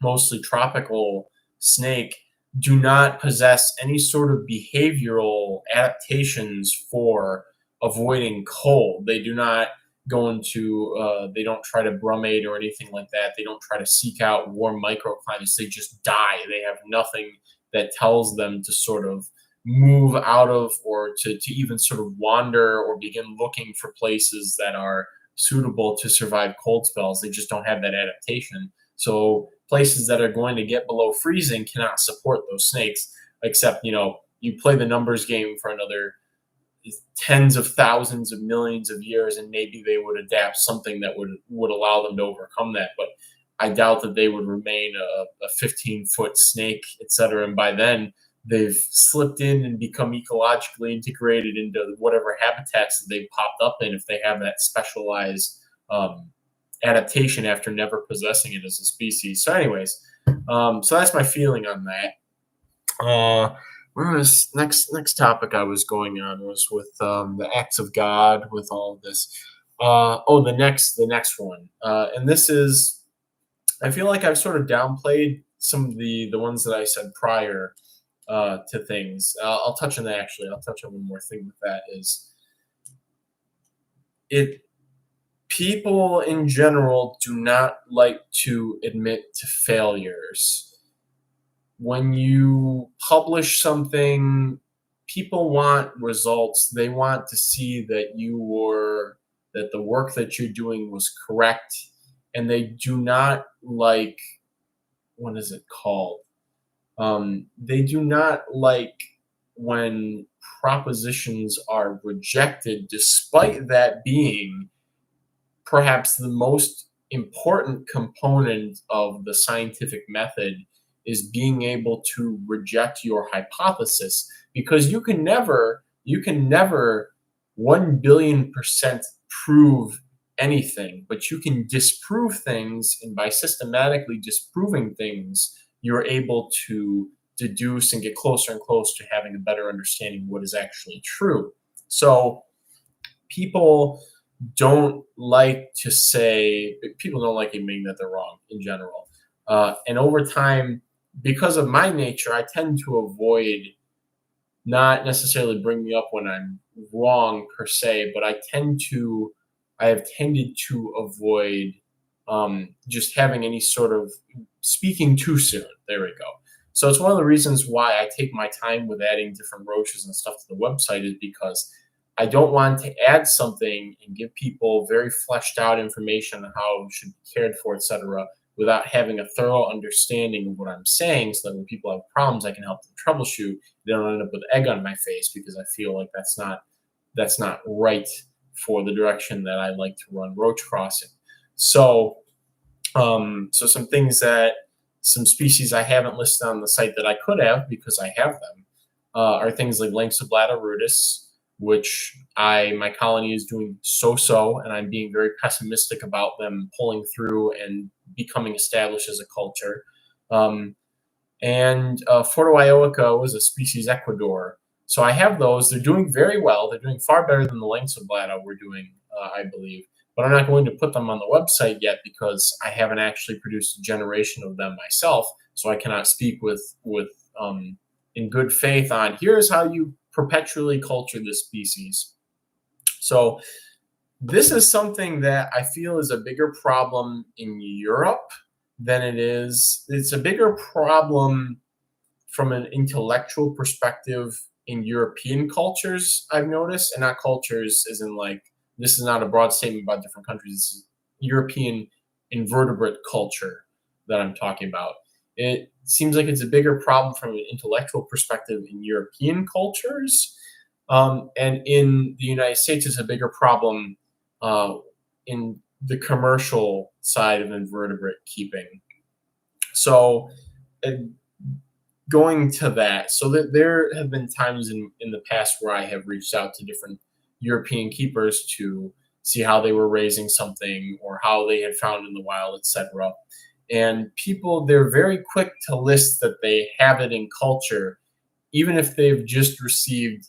mostly tropical snake, do not possess any sort of behavioral adaptations for avoiding cold. They do not go into, they don't try to brumate or anything like that. They don't try to seek out warm microclimates. They just die. They have nothing that tells them to sort of move out of, or to even sort of wander or begin looking for places that are suitable to survive cold spells. They just don't have that adaptation. So places that are going to get below freezing cannot support those snakes, except, you play the numbers game for another tens of thousands of millions of years, and maybe they would adapt something that would allow them to overcome that. But I doubt that they would remain a 15-foot snake, etc. And by then, they've slipped in and become ecologically integrated into whatever habitats that they've popped up in, if they have that specialized adaptation after never possessing it as a species. So anyways, so that's my feeling on that. Where was next topic I was going on was with the acts of God, with all of this. The next one, and this is, I feel like I've sort of downplayed some of the ones that I said prior to things. I'll touch on that actually. I'll touch on one more thing with that, is people in general do not like to admit to failures. When you publish something, people want results. They want to see that that the work that you're doing was correct, and they do not like, what is it called? They do not like when propositions are rejected, despite that being perhaps the most important component of the scientific method, is being able to reject your hypothesis, because you can never 1,000,000,000% prove anything, but you can disprove things, and by systematically disproving things, you're able to deduce and get closer and closer to having a better understanding of what is actually true. So people don't like admitting that they're wrong in general. And over time, because of my nature, I tend to avoid not necessarily bringing up when I'm wrong per se, but I have tended to avoid just having any sort of speaking too soon. There we go. So it's one of the reasons why I take my time with adding different roaches and stuff to the website, is because I don't want to add something and give people very fleshed out information on how it should be cared for, etc., without having a thorough understanding of what I'm saying, so that when people have problems, I can help them troubleshoot. They don't end up with egg on my face, because I feel like that's not right for the direction that I like to run Roach Crossing. So, some things some species I haven't listed on the site that I could have, because I have them, are things like Lanceolata rudis, which my colony is doing so, and I'm being very pessimistic about them pulling through and becoming established as a culture. And Fortoioica was a species Ecuador. So I have those. They're doing very well. They're doing far better than the Lanceolata we're doing, I believe. But I'm not going to put them on the website yet, because I haven't actually produced a generation of them myself. So I cannot speak with in good faith on, here's how you perpetually culture this species. So this is something that I feel is a bigger problem in Europe than it is. It's a bigger problem from an intellectual perspective in European cultures, I've noticed, and not cultures as in like, this is not a broad statement about different countries. This is European invertebrate culture that I'm talking about. It seems like it's a bigger problem from an intellectual perspective in European cultures, and in the United States, it's a bigger problem in the commercial side of invertebrate keeping. So, uh, going to that, so that there have been times in the past where I have reached out to different European keepers to see how they were raising something or how they had found in the wild, etc. And people, they're very quick to list that they have it in culture, even if they've just received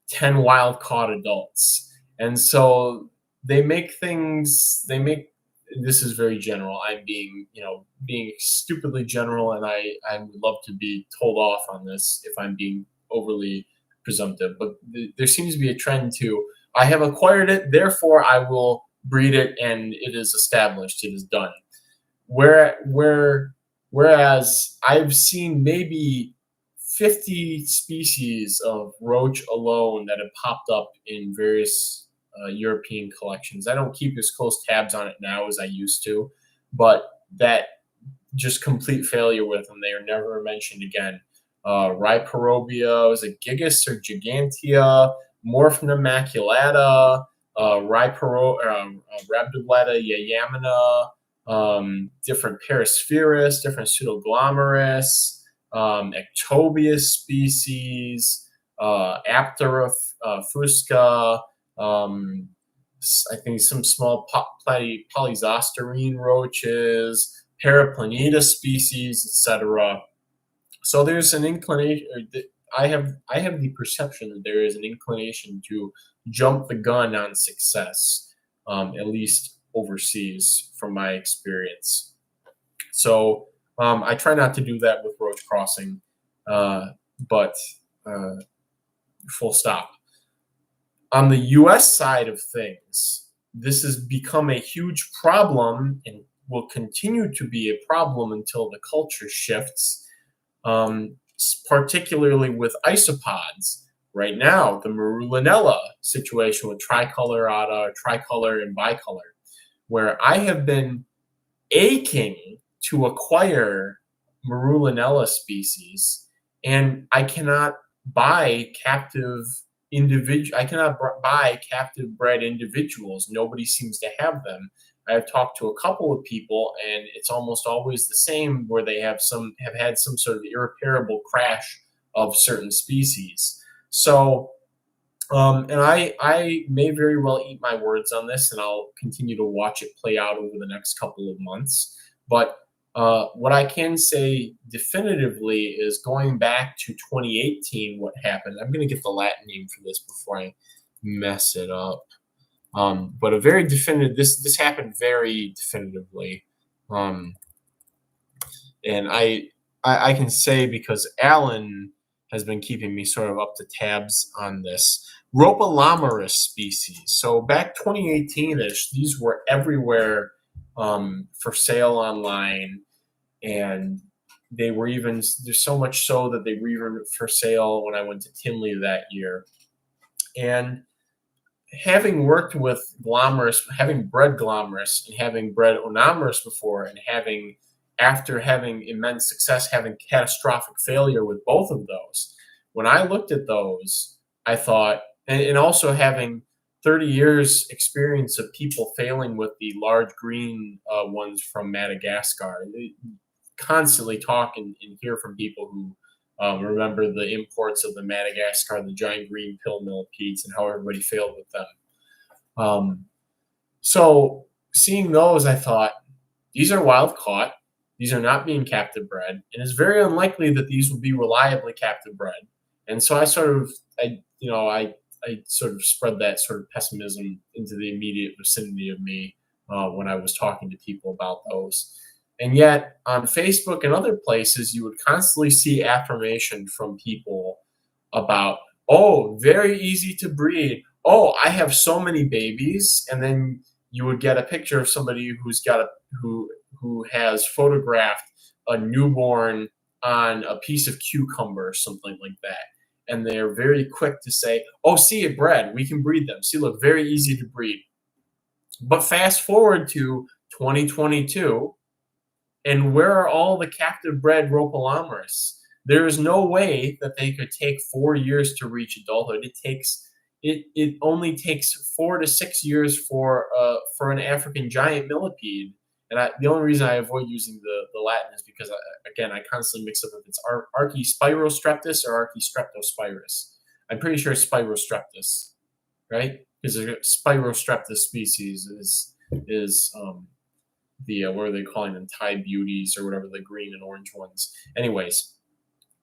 10 wild caught adults. And so they make, this is very general. I'm being, being stupidly general, and I would love to be told off on this if I'm being overly presumptive. But there seems to be a trend to, I have acquired it, therefore I will breed it, and it is established, it is done. Whereas I've seen maybe 50 species of roach alone that have popped up in various European collections. I don't keep as close tabs on it now as I used to, but that just complete failure with them. They are never mentioned again. Rhiparobia, is it Gigas or Gigantea? Morphna maculata, Rhabdobletta yayamina, different Paraspherus, different Pseudoglomerus, Ectobius species, Aptera fusca, I think some small polyzosterine roaches, Paraplaneta species, etc. So there's an inclination. I have the perception that there is an inclination to jump the gun on success, at least overseas, from my experience. So I try not to do that with roach crossing, but full stop. On the U.S. side of things, this has become a huge problem and will continue to be a problem until the culture shifts, particularly with isopods. Right now, the Marulinella situation with tricolorata, tricolor, and bicolor, where I have been aching to acquire Marulinella species, and I cannot buy captive bred individuals. Nobody seems to have them. I've talked to a couple of people, and it's almost always the same, where they have had some sort of irreparable crash of certain species. So, and I may very well eat my words on this, and I'll continue to watch it play out over the next couple of months. But what I can say definitively is, going back to 2018, what happened. I'm going to get the Latin name for this before I mess it up. But a very definitive. This happened very definitively, and I can say, because Alan has been keeping me sort of up to tabs on this. Rhopalomerus species. So back 2018-ish, these were everywhere for sale online, and they were even, there's so much so that they were even for sale when I went to Tinley that year. And having worked with glomerus, having bred glomerus and having bred onomerus before, and after having immense success, having catastrophic failure with both of those, when I looked at those, I thought, and also having 30 years experience of people failing with the large green ones from Madagascar. They constantly talk and hear from people who remember the imports of the Madagascar, the giant green pill millipedes, and how everybody failed with them. So seeing those, I thought, these are wild caught. These are not being captive bred, and it's very unlikely that these will be reliably captive bred. And so I sort of spread that sort of pessimism into the immediate vicinity of me when I was talking to people about those. And yet, on Facebook and other places, you would constantly see affirmation from people about, oh, very easy to breed. Oh, I have so many babies. And then you would get a picture of somebody who has photographed a newborn on a piece of cucumber or something like that. And they're very quick to say, oh, see, it bred. We can breed them. See, look, very easy to breed. But fast forward to 2022, and where are all the captive bred Rhopalomeris? There is no way that they could take 4 years to reach adulthood. It only takes 4 to 6 years for an African giant millipede. And the only reason I avoid using the Latin is because again I constantly mix up if it's Archispirostreptus or Archistreptospirus. I'm pretty sure it's Spirostreptus, right? Because the Spirostreptus species is the what are they calling them, Thai beauties or whatever, the green and orange ones. Anyways,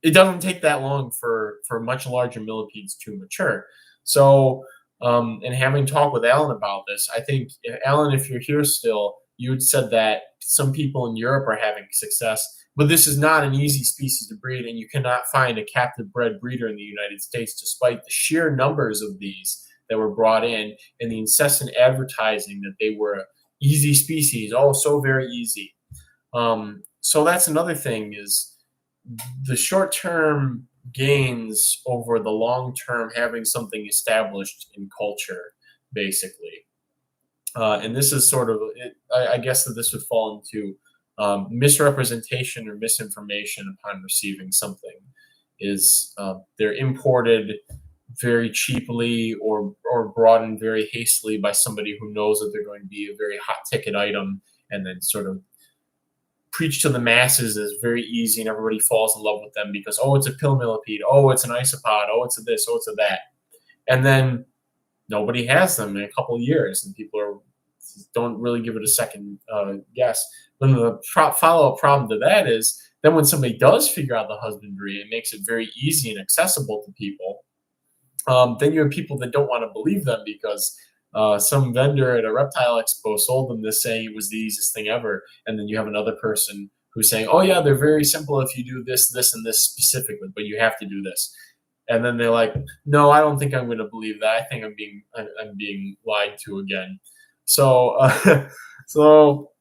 it doesn't take that long for much larger millipedes to mature. So, and having talked with Alan about this, I think Alan, if you're here still, you had said that some people in Europe are having success, but this is not an easy species to breed, and you cannot find a captive bred breeder in the United States, despite the sheer numbers of these that were brought in and the incessant advertising that they were easy species. Oh, so very easy. So that's another thing, is the short-term gains over the long-term having something established in culture, basically. And this is sort of, I guess that this would fall into misrepresentation or misinformation upon receiving something. Is they're imported very cheaply or brought in very hastily by somebody who knows that they're going to be a very hot ticket item, and then sort of preach to the masses as very easy, and everybody falls in love with them because, oh, it's a pill millipede, oh, it's an isopod, oh, it's a this, oh, it's a that. And then nobody has them in a couple of years, and people don't really give it a second guess. Then the follow-up problem to that is then when somebody does figure out the husbandry, it makes it very easy and accessible to people. Then you have people that don't want to believe them because some vendor at a reptile expo sold them this saying it was the easiest thing ever. And then you have another person who's saying, oh yeah, they're very simple if you do this, this, and this specifically, but you have to do this. And then they're like, no, I don't think I'm going to believe that. I think I'm being lied to again. So, so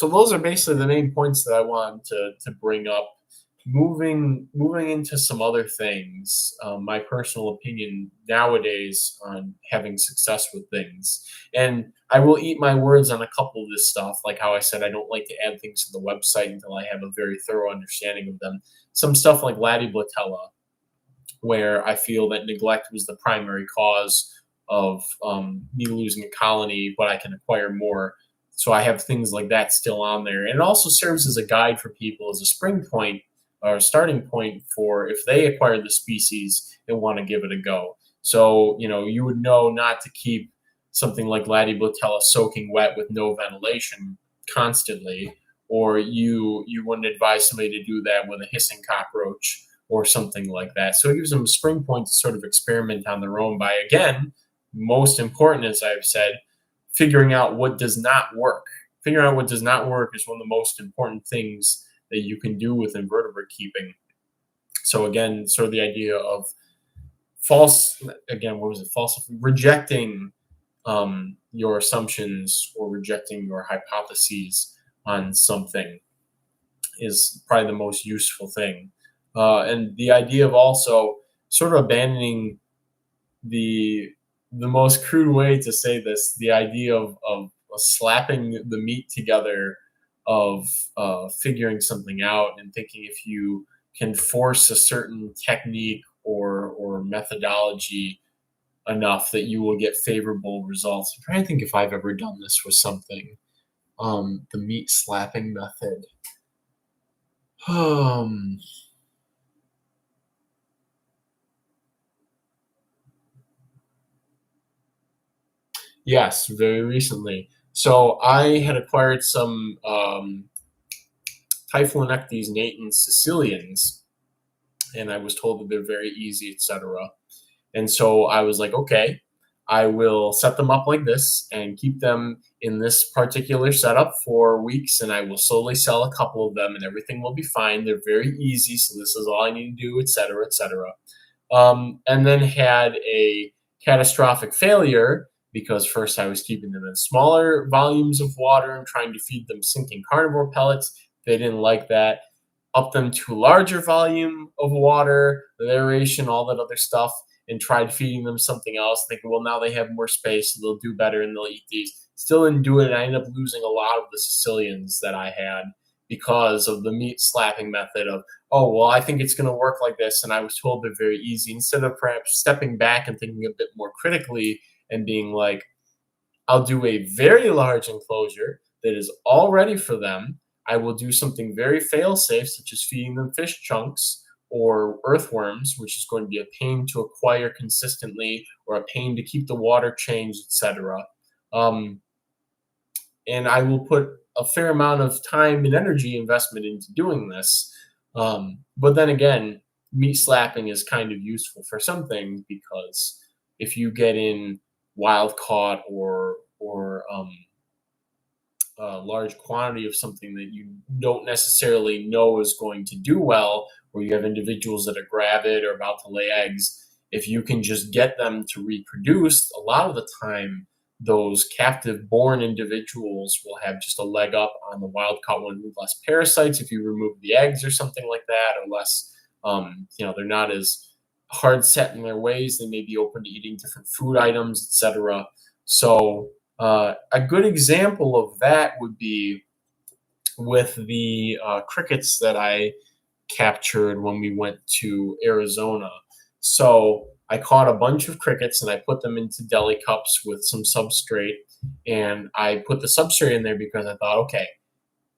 those are basically the main points that I wanted to bring up. Moving into some other things, my personal opinion nowadays on having success with things. And I will eat my words on a couple of this stuff, like how I said I don't like to add things to the website until I have a very thorough understanding of them. Some stuff like Latiblatella, where I feel that neglect was the primary cause of me losing a colony, but I can acquire more. So I have things like that still on there. And it also serves as a guide for people, as a spring point or a starting point for if they acquire the species and want to give it a go. So, you would know not to keep something like Latiblatella soaking wet with no ventilation constantly, or you wouldn't advise somebody to do that with a hissing cockroach or something like that. So it gives them a spring point to sort of experiment on their own by, again, most important, as I've said, figuring out what does not work. Figuring out what does not work is one of the most important things that you can do with invertebrate keeping. So again, sort of the idea of rejecting your assumptions or rejecting your hypotheses on something is probably the most useful thing. And the idea of also sort of abandoning the most crude way to say this, the idea of slapping the meat together, of figuring something out and thinking if you can force a certain technique or methodology enough that you will get favorable results. I'm trying to think if I've ever done this with something. The meat slapping method. Yes, very recently. So I had acquired some Typhoonectes natans Sicilians, and I was told that they're very easy, etc. And so I was like, okay, I will set them up like this and keep them in this particular setup for weeks, and I will slowly sell a couple of them, and everything will be fine. They're very easy, so this is all I need to do, etc., etc. And then had a catastrophic failure because first I was keeping them in smaller volumes of water and trying to feed them sinking carnivore pellets. They didn't like that. Up them to larger volume of water, the aeration, all that other stuff, and tried feeding them something else, thinking, well, now they have more space, so they'll do better and they'll eat these. Still didn't do it. I ended up losing a lot of the Sicilians that I had because of the meat slapping method of, oh, well, I think it's going to work like this. And I was told they're very easy. Instead of perhaps stepping back and thinking a bit more critically and being like, I'll do a very large enclosure that is all ready for them. I will do something very fail-safe, such as feeding them fish chunks or earthworms, which is going to be a pain to acquire consistently or a pain to keep the water changed, etc. Um, and I will put a fair amount of time and energy investment into doing this. But then again, meat slapping is kind of useful for some things because if you get in wild caught or a large quantity of something that you don't necessarily know is going to do well, or you have individuals that are gravid or about to lay eggs, if you can just get them to reproduce, a lot of the time those captive born individuals will have just a leg up on the wild caught one with less parasites if you remove the eggs or something like that, or less, they're not as hard set in their ways. They may be open to eating different food items, etc. So a good example of that would be with the crickets that I captured when we went to Arizona. So I caught a bunch of crickets and I put them into deli cups with some substrate. And I put the substrate in there because I thought, okay,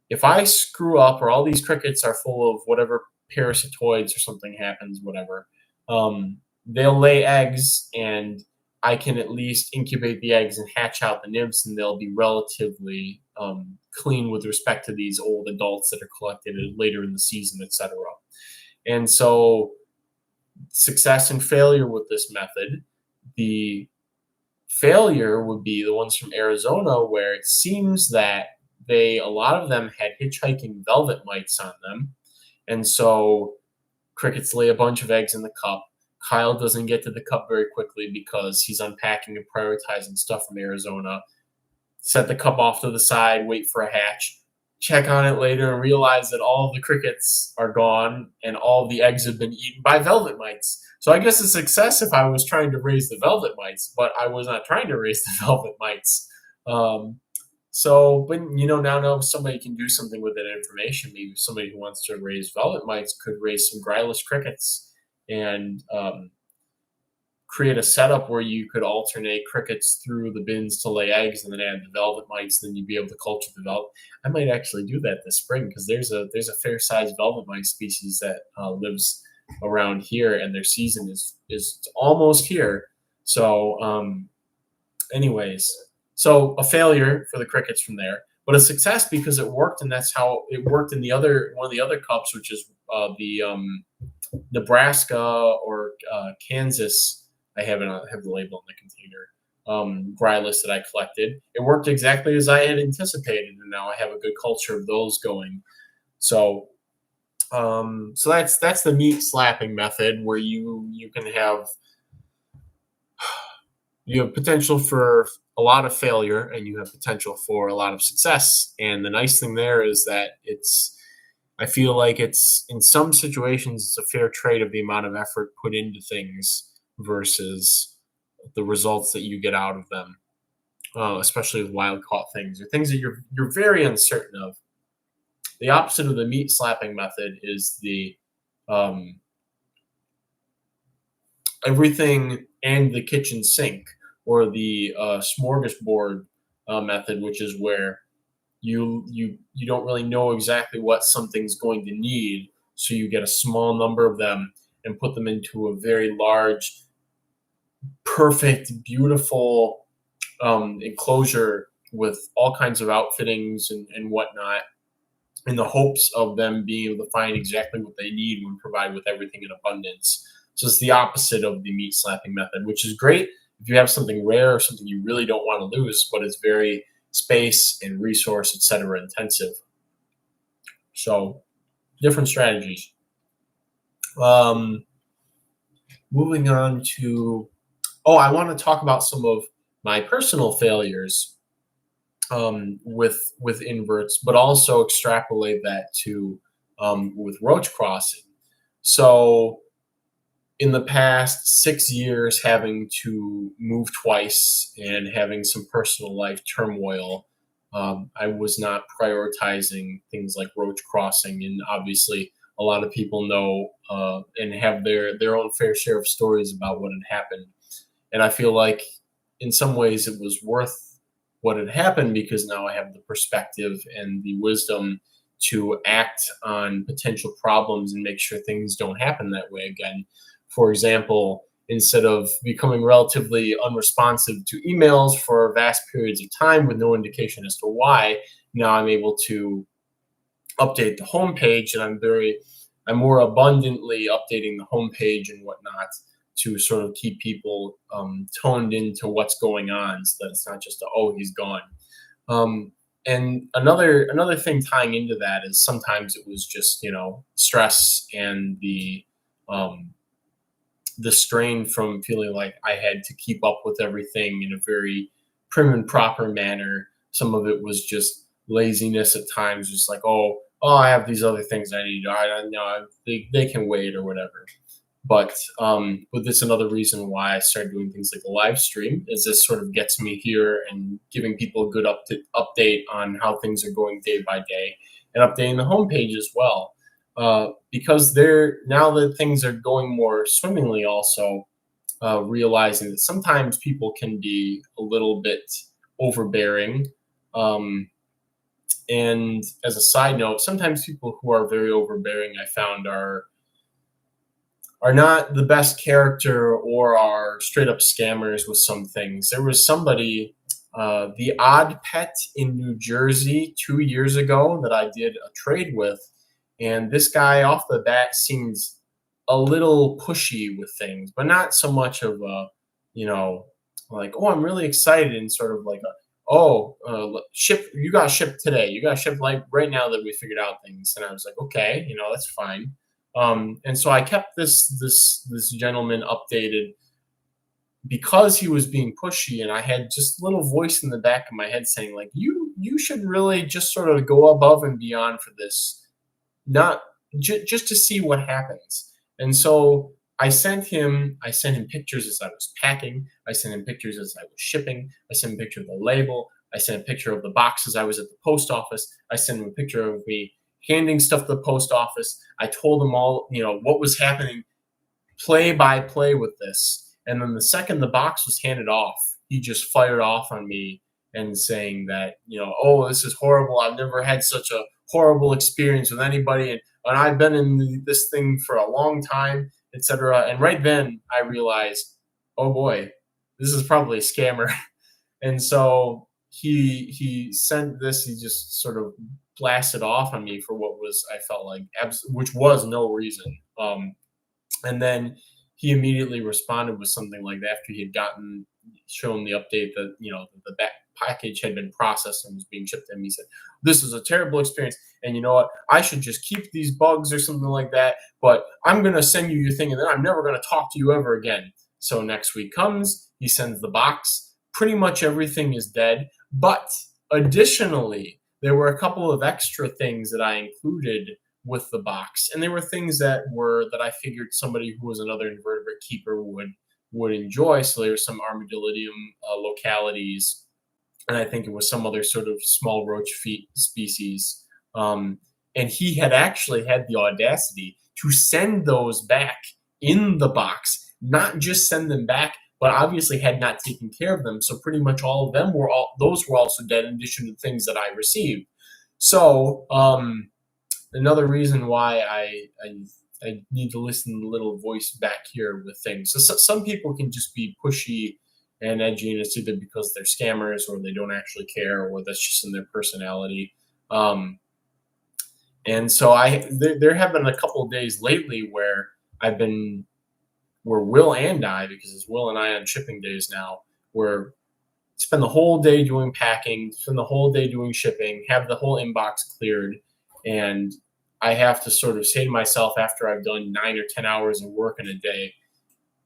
if I screw up or all these crickets are full of whatever parasitoids or something happens, whatever, they'll lay eggs and I can at least incubate the eggs and hatch out the nymphs, and they'll be relatively clean with respect to these old adults that are collected later in the season, etc. And so, success and failure with this method. The failure would be the ones from Arizona, where it seems that a lot of them had hitchhiking velvet mites on them, and so crickets lay a bunch of eggs in the cup. Kyle doesn't get to the cup very quickly because he's unpacking and prioritizing stuff from Arizona. Set the cup off to the side, wait for a hatch, check on it later, and realize that all of the crickets are gone and all of the eggs have been eaten by velvet mites. So I guess a success if I was trying to raise the velvet mites, but I was not trying to raise the velvet mites. But now somebody can do something with that information. Maybe somebody who wants to raise velvet mites could raise some gryless crickets and create a setup where you could alternate crickets through the bins to lay eggs and then add the velvet mites. Then you'd be able to culture the velvet. I might actually do that this spring because there's a fair sized velvet mite species that lives around here, and their season is almost here. So, anyways. So a failure for the crickets from there, but a success because it worked, and that's how it worked in one of the other cups, which is the Nebraska or Kansas. I have the label on the container. Grylus that I collected. It worked exactly as I had anticipated, and now I have a good culture of those going. So that's the meat slapping method, where you can have potential for a lot of failure and you have potential for a lot of success. And the nice thing there is that I feel like it's, in some situations, it's a fair trade of the amount of effort put into things versus the results that you get out of them, especially with wild caught things or things that you're very uncertain of. The opposite of the meat slapping method is the everything and the kitchen sink, or the smorgasbord method, which is where you don't really know exactly what something's going to need, so you get a small number of them and put them into a very large, perfect, beautiful enclosure with all kinds of outfittings and whatnot, in the hopes of them being able to find exactly what they need when provided with everything in abundance. So it's the opposite of the meat slapping method, which is great if you have something rare or something you really don't want to lose, but it's very space and resource, etc. intensive. So different strategies. Moving on to, I want to talk about some of my personal failures with inverts, but also extrapolate that to with roach crossing. So in the past 6 years, having to move twice and having some personal life turmoil, I was not prioritizing things like roach crossing. And obviously, a lot of people know and have their own fair share of stories about what had happened. And I feel like in some ways it was worth what had happened because now I have the perspective and the wisdom to act on potential problems and make sure things don't happen that way again. For example, instead of becoming relatively unresponsive to emails for vast periods of time with no indication as to why, now I'm able to update the homepage, and I'm more abundantly updating the homepage and whatnot to sort of keep people toned into what's going on, so that it's not just oh, he's gone. Um, and another thing tying into that is sometimes it was just stress and the strain from feeling like I had to keep up with everything in a very prim and proper manner. Some of it was just laziness at times, just like, I have these other things I need. I know they can wait or whatever. But this another reason why I started doing things like a live stream is this sort of gets me here and giving people a good update on how things are going day by day and updating the homepage as well. Because now that things are going more swimmingly, also realizing that sometimes people can be a little bit overbearing. And as a side note, sometimes people who are very overbearing, I found, are not the best character or are straight up scammers with some things. There was somebody, the Odd Pet in New Jersey 2 years ago that I did a trade with. And this guy off the bat seems a little pushy with things, but not so much of a, like, I'm really excited and sort of like ship, you got shipped today. You got shipped like right now that we figured out things. And I was like, okay, that's fine. And so I kept this gentleman updated because he was being pushy, and I had just a little voice in the back of my head saying like, you should really just sort of go above and beyond for this, not just to see what happens. And so I sent him pictures as I was packing. I sent him pictures as I was shipping. I sent him a picture of the label. I sent a picture of the box as I was at the post office. I sent him a picture of me handing stuff to the post office. I told him all, what was happening play by play with this. And then the second the box was handed off, he just fired off on me and saying that, this is horrible. I've never had such a horrible experience with anybody. And I've been in this thing for a long time, etc. And right then I realized, oh boy, this is probably a scammer. And so he sent this, he just sort of blasted off on me for what was, I felt like, which was no reason. And then he immediately responded with something like that after he had shown the update that, the back package had been processed and was being shipped to him. He said, this is a terrible experience. And you know what? I should just keep these bugs or something like that. But I'm going to send you your thing and then I'm never going to talk to you ever again. So next week comes, he sends the box. Pretty much everything is dead. But additionally, there were a couple of extra things that I included with the box. And they were things that I figured somebody who was another invertebrate keeper would enjoy. So there were some armadillidium localities, and I think it was some other sort of small roach species. And he had actually had the audacity to send those back in the box, not just send them back, but obviously had not taken care of them. So pretty much all of them those were also dead in addition to things that I received. So another reason why I need to listen to the little voice back here with things. So some people can just be pushy and edgy, and it's either because they're scammers or they don't actually care, or that's just in their personality. And so there have been a couple of days lately where Will and I, because it's Will and I on shipping days now, where spend the whole day doing packing, spend the whole day doing shipping, have the whole inbox cleared, and I have to sort of say to myself after I've done 9 or 10 hours of work in a day,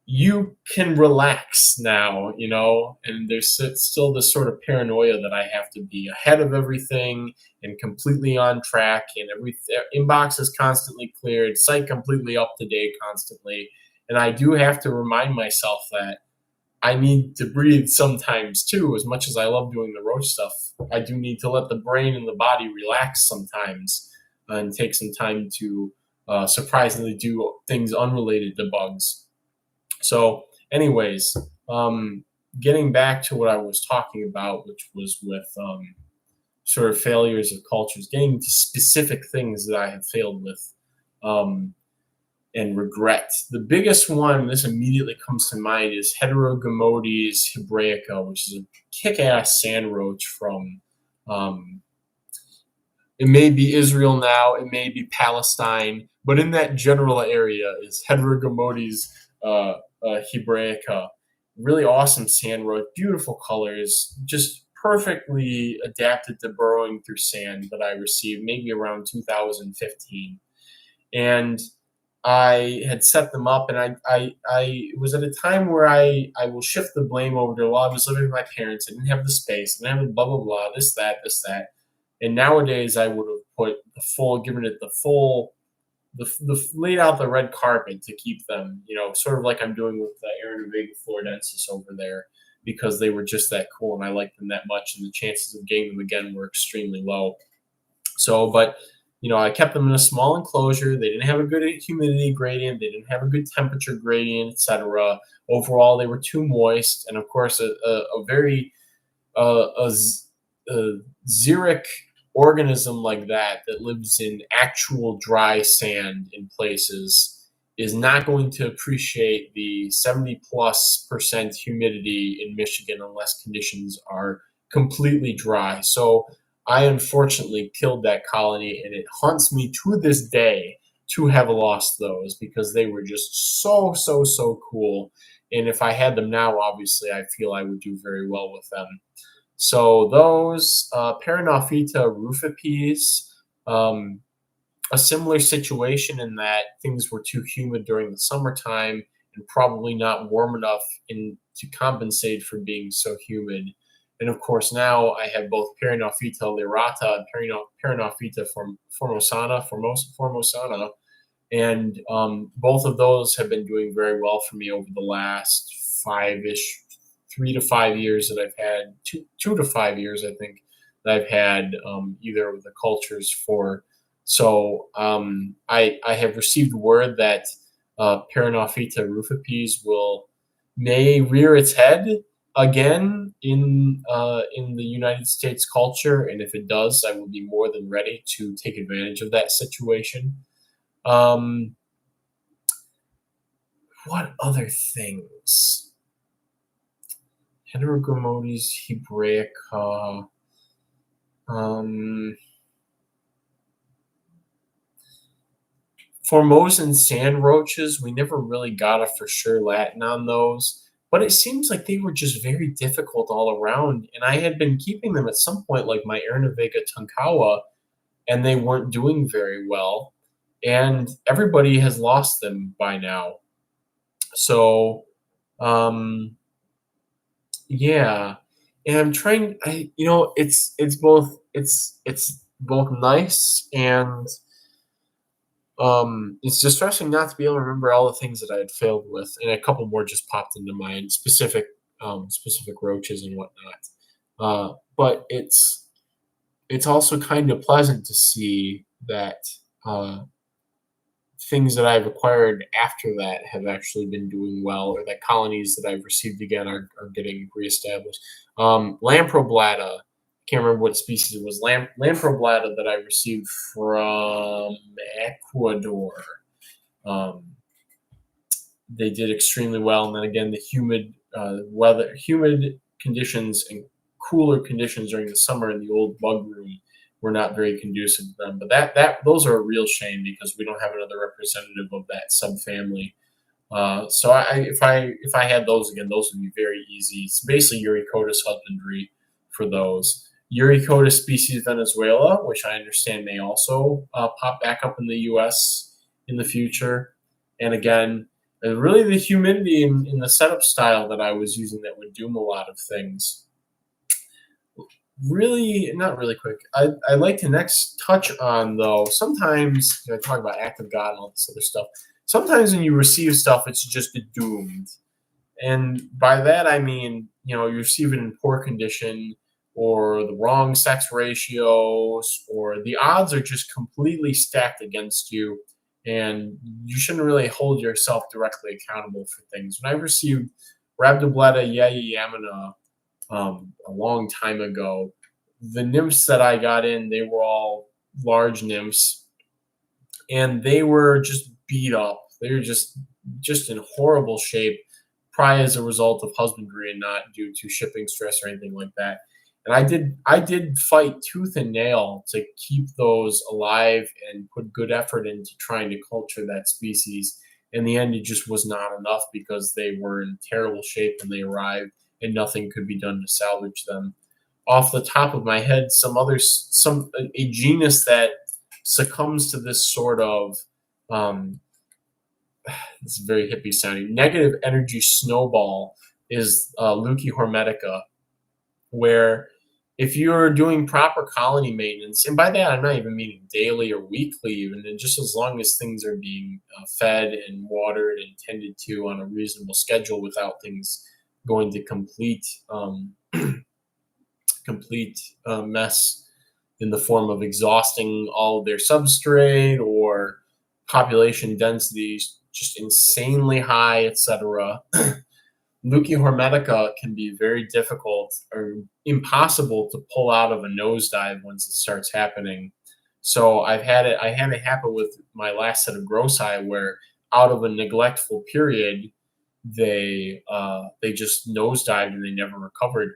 you can relax now, and there's still this sort of paranoia that I have to be ahead of everything and completely on track, and every inbox is constantly cleared, site completely up to date constantly. And I do have to remind myself that I need to breathe sometimes too. As much as I love doing the Roach stuff, I do need to let the brain and the body relax sometimes, and take some time to surprisingly do things unrelated to bugs. So, anyways, getting back to what I was talking about, which was with sort of failures of cultures, getting into specific things that I have failed with, um, and regret. The biggest one, this immediately comes to mind, is Heterogomodes hebraica, which is a kick-ass sand roach from, um, it may be Israel now, it may be Palestine, but in that general area is Heterogomodes hebraica. Really awesome sand roach, beautiful colors, just perfectly adapted to burrowing through sand that I received maybe around 2015. And I had set them up, and I was at a time where I will shift the blame over to, well, I was living with my parents, I didn't have the space, I didn't have the blah, blah, blah, this, that. And nowadays I would have put given it laid out the red carpet to keep them, sort of like I'm doing with Aaron Vega Florensis over there, because they were just that cool and I liked them that much, and the chances of getting them again were extremely low. So, but I kept them in a small enclosure. They didn't have a good humidity gradient. They didn't have a good temperature gradient, etc. Overall, they were too moist, and of course, a very xeric organism like that lives in actual dry sand in places is not going to appreciate the 70+% humidity in Michigan unless conditions are completely dry. So I unfortunately killed that colony, and it haunts me to this day to have lost those, because they were just so, so, so cool. And if I had them now, obviously, I feel I would do very well with them. So those Paranophyta rufipes, a similar situation in that things were too humid during the summertime and probably not warm enough to compensate for being so humid. And of course, now I have both Paranophyta lyrata and Paranophyta formosana, and both of those have been doing very well for me over the last 3 to 5 years that I've had, 2 to 5 years, I think, that I've had either of the cultures for. So I have received word that Paranophyta rufipes may rear its head again in the United States culture, and if it does, I will be more than ready to take advantage of that situation. What other things? Heterogomodes hebraica. Formosan sand roaches, we never really got a for sure Latin on those, but it seems like they were just very difficult all around. And I had been keeping them at some point, like my Ernavega tonkawa, and they weren't doing very well. And everybody has lost them by now. So, yeah. And I'm trying, it's both nice and it's distressing not to be able to remember all the things that I had failed with, and a couple more just popped into mind, specific roaches and whatnot. But it's also kind of pleasant to see that things that I've acquired after that have actually been doing well, or that colonies that I've received again are getting reestablished. Lamproblata, can't remember what species it was. Lamproblata that I received from Ecuador. They did extremely well, and then again, the humid conditions and cooler conditions during the summer in the old bug room were not very conducive to them. But those are a real shame, because we don't have another representative of that subfamily. So if I had those again, those would be very easy. It's basically Eurycotus husbandry for those. Eurycotus species Venezuela, which I understand may also pop back up in the U.S. in the future. And again, And really the humidity in the setup style that I was using that would doom a lot of things. Really, not really quick. I'd like to next touch on, though, sometimes, I talk about act of God and all this other stuff. Sometimes when you receive stuff, it's just doomed. And by that, I mean, you receive it in poor condition or the wrong sex ratios, or the odds are just completely stacked against you. And you shouldn't really hold yourself directly accountable for things. When I received Rhabdobletta yamina a long time ago, the nymphs that I got in, they were all large nymphs, and they were just beat up. They were just in horrible shape, probably as a result of husbandry and not due to shipping stress or anything like that. And I did fight tooth and nail to keep those alive and put good effort into trying to culture that species. In the end, it just was not enough because they were in terrible shape when they arrived, and nothing could be done to salvage them. Off the top of my head, some a genus that succumbs to this sort of um, it's very hippie sounding negative energy snowball is Leuci hermetica, where if you're doing proper colony maintenance, and by that I'm not even meaning daily or weekly, even, and just as long as things are being fed and watered and tended to on a reasonable schedule without things going to complete mess in the form of exhausting all of their substrate or population densities just insanely high, etc. Leuci hermetica can be very difficult or impossible to pull out of a nosedive once it starts happening. So I had it happen with my last set of grossi, where out of a neglectful period, they just nosedived and they never recovered.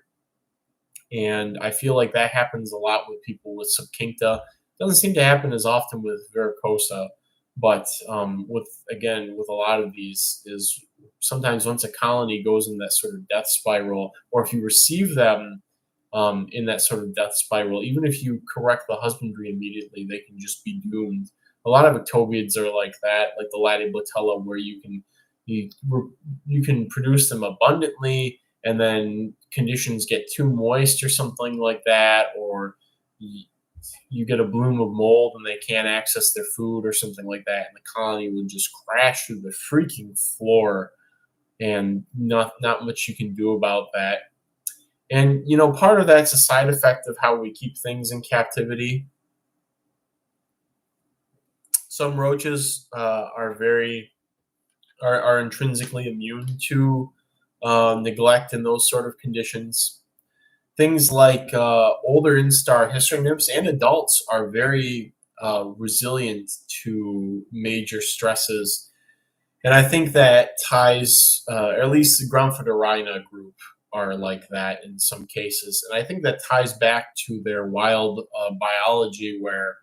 And I feel like that happens a lot with people with subcincta. Doesn't seem to happen as often with varicosa, but with a lot of these is sometimes once a colony goes in that sort of death spiral, or if you receive them in that sort of death spiral, even if you correct the husbandry immediately, they can just be doomed. A lot of ectobiids are like that, like the Latiblatella, where you, you can produce them abundantly, and then conditions get too moist or something like that, or you get a bloom of mold and they can't access their food or something like that, and the colony would just crash through the freaking floor, and not much you can do about that. And part of that's a side effect of how we keep things in captivity. Some roaches are intrinsically immune to neglect in those sort of conditions. Things like older instar history nymphs and adults are very resilient to major stresses. And I think that ties, or at least the Grumphoderina group are like that in some cases. And I think that ties back to their wild biology, where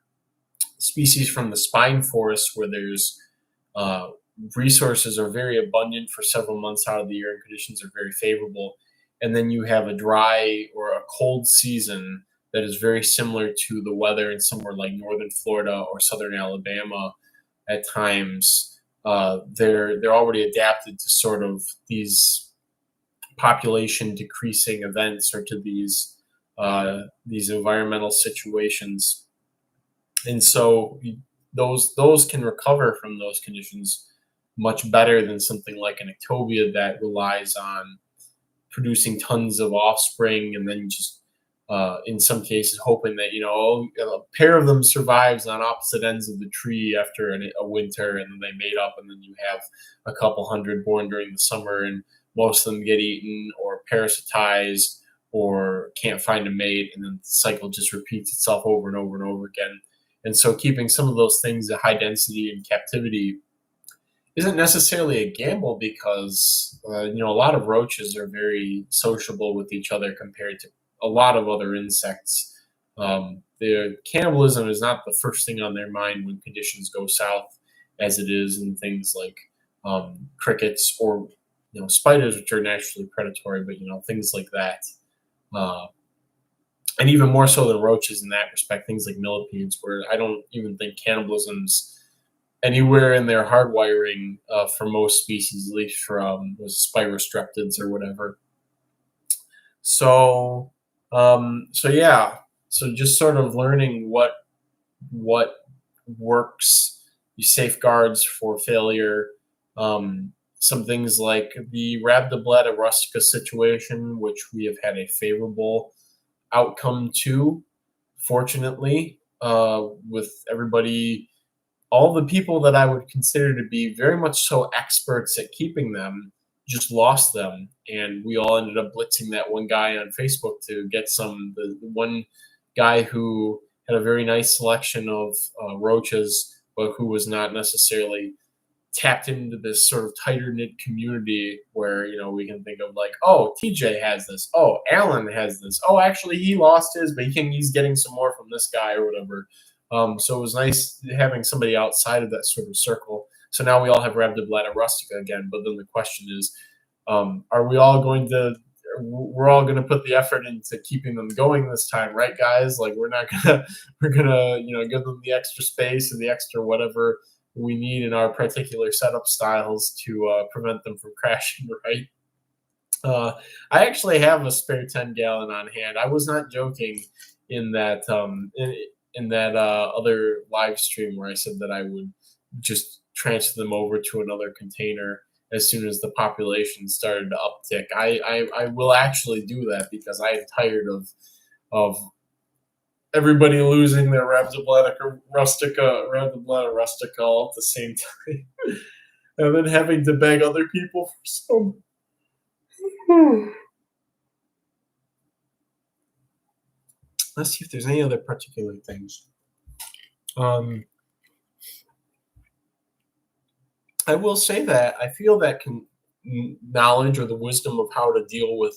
species from the spine forest, where there's uh, resources are very abundant for several months out of the year and conditions are very favorable. And then you have a dry or a cold season that is very similar to the weather in somewhere like northern Florida or southern Alabama at times. They're already adapted to sort of these population decreasing events, or to these environmental situations, and so those can recover from those conditions much better than something like an ectobia that relies on producing tons of offspring, and then just in some cases hoping that a pair of them survives on opposite ends of the tree after a winter, and then they mate up, and then you have a couple hundred born during the summer, and most of them get eaten or parasitized or can't find a mate, and then the cycle just repeats itself over and over and over again. And so keeping some of those things at high density in captivity isn't necessarily a gamble, because a lot of roaches are very sociable with each other compared to a lot of other insects. Their cannibalism is not the first thing on their mind when conditions go south, as it is in things like crickets, or spiders, which are naturally predatory, but things like that. Uh, and even more so than roaches in that respect, things like millipedes, where I don't even think cannibalism's anywhere in their hardwiring for most species, at least for spirostreptids or whatever. So yeah, so just sort of learning what works, safeguards for failure. Some things like the Rhabdoblata rustica situation, which we have had a favorable outcome to, fortunately, with everybody, all the people that I would consider to be very much so experts at keeping them just lost them, and we all ended up blitzing that one guy on Facebook to get some. The one guy who had a very nice selection of roaches, but who was not necessarily tapped into this sort of tighter knit community where we can think of like, oh, TJ has this, oh, Alan has this, oh, actually he lost his, but he's getting some more from this guy or whatever. So it was nice having somebody outside of that sort of circle. So now we all have Rhabdoblata rustica again. But then the question is, are we all going to? We're all going to put the effort into keeping them going this time, right, guys? Like we're not gonna we're gonna give them the extra space and the extra whatever we need in our particular setup styles to prevent them from crashing, right? I actually have a spare 10-gallon on hand. I was not joking in that in that other live stream where I said that I would just transfer them over to another container as soon as the population started to uptick. I will actually do that because I am tired of everybody losing their Rhabdoblata rustica all at the same time, and then having to beg other people for some. Let's see if there's any other particular things. I will say that I feel that knowledge or the wisdom of how to deal with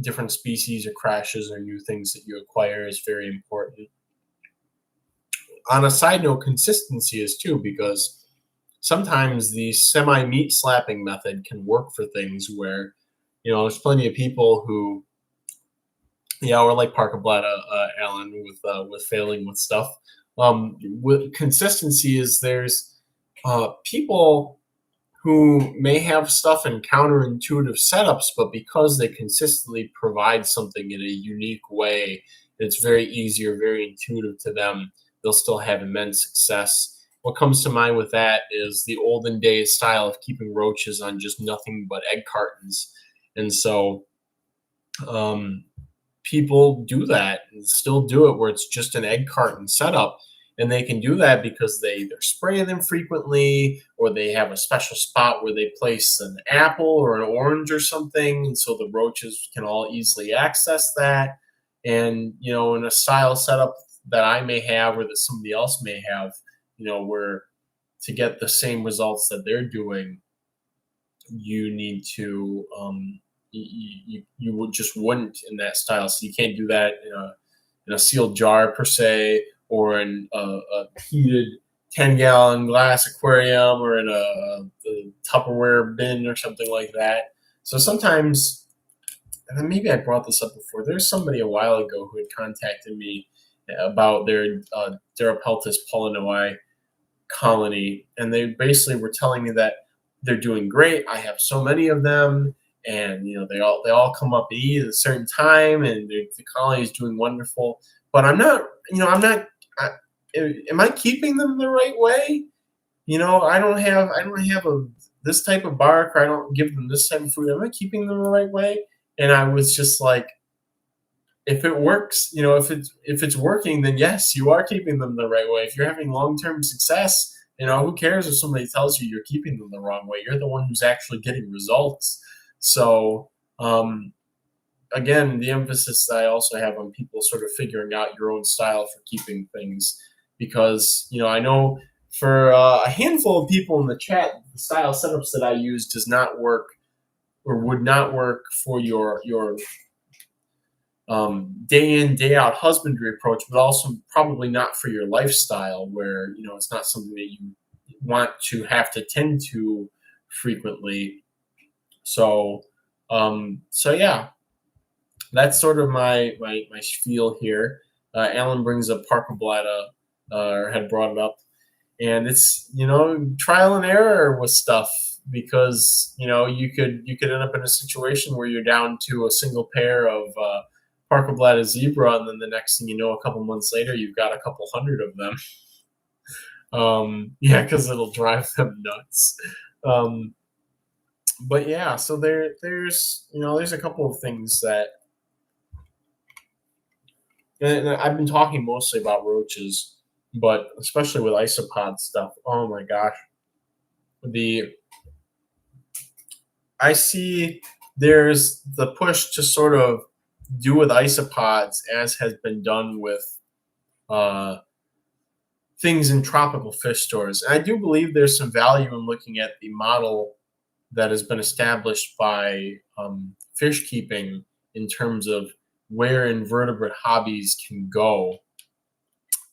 different species or crashes or new things that you acquire is very important. On a side note, consistency is too, because sometimes the semi-meat slapping method can work for things where, there's plenty of people who, or like Parkablata, Alan, with failing with stuff. With consistency is there's people who may have stuff in counterintuitive setups, but because they consistently provide something in a unique way, it's very easy or very intuitive to them, they'll still have immense success. What comes to mind with that is the olden days style of keeping roaches on just nothing but egg cartons. And so people do that and still do it where it's just an egg carton setup. And they can do that because they either spray them frequently or they have a special spot where they place an apple or an orange or something. And so the roaches can all easily access that. And, in a style setup that I may have or that somebody else may have, where to get the same results that they're doing, you need to, you would just wouldn't in that style. So you can't do that in a sealed jar per se, or in a heated 10-gallon glass aquarium, or in a Tupperware bin or something like that. So sometimes, and maybe I brought this up before, there's somebody a while ago who had contacted me about their Derapeltis pollinoi colony, and they basically were telling me that they're doing great. I have so many of them, and they all come up and eat at a certain time, and the colony is doing wonderful. But I'm not. Am I keeping them the right way? I don't have this type of bark, or I don't give them this type of food. Am I keeping them the right way? And I was just like, if it works, if it's working, then yes, you are keeping them the right way. If you're having long-term success, who cares if somebody tells you you're keeping them the wrong way? You're the one who's actually getting results. So, again, the emphasis that I also have on people sort of figuring out your own style for keeping things, because I know for a handful of people in the chat, the style setups that I use does not work or would not work for your day in, day out husbandry approach, but also probably not for your lifestyle, where it's not something that you want to have to tend to frequently. So yeah, that's sort of my spiel here. Alan brings up Parkablata, or had brought it up, and it's trial and error with stuff because you could end up in a situation where you're down to a single pair of Parker Bladder zebra, and then the next thing you know, a couple months later, you've got a couple hundred of them. Yeah, because it'll drive them nuts. Um, but yeah, so there's a couple of things that, and I've been talking mostly about roaches, but especially with isopod stuff. Oh my gosh, the I see there's the push to sort of do with isopods as has been done with uh, things in tropical fish stores. And I do believe there's some value in looking at the model that has been established by fish keeping in terms of where invertebrate hobbies can go.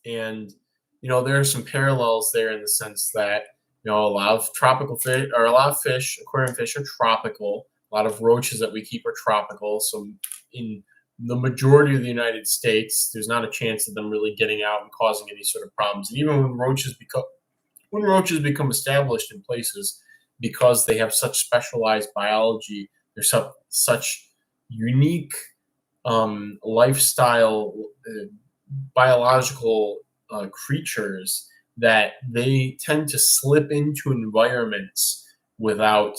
And there are some parallels there in the sense that a lot of tropical fish, or a lot of fish, aquarium fish, are tropical. A lot of roaches that we keep are tropical. So in the majority of the United States, there's not a chance of them really getting out and causing any sort of problems. And even when roaches become established in places, because they have such specialized biology, they're such unique lifestyle, biological creatures, that they tend to slip into environments without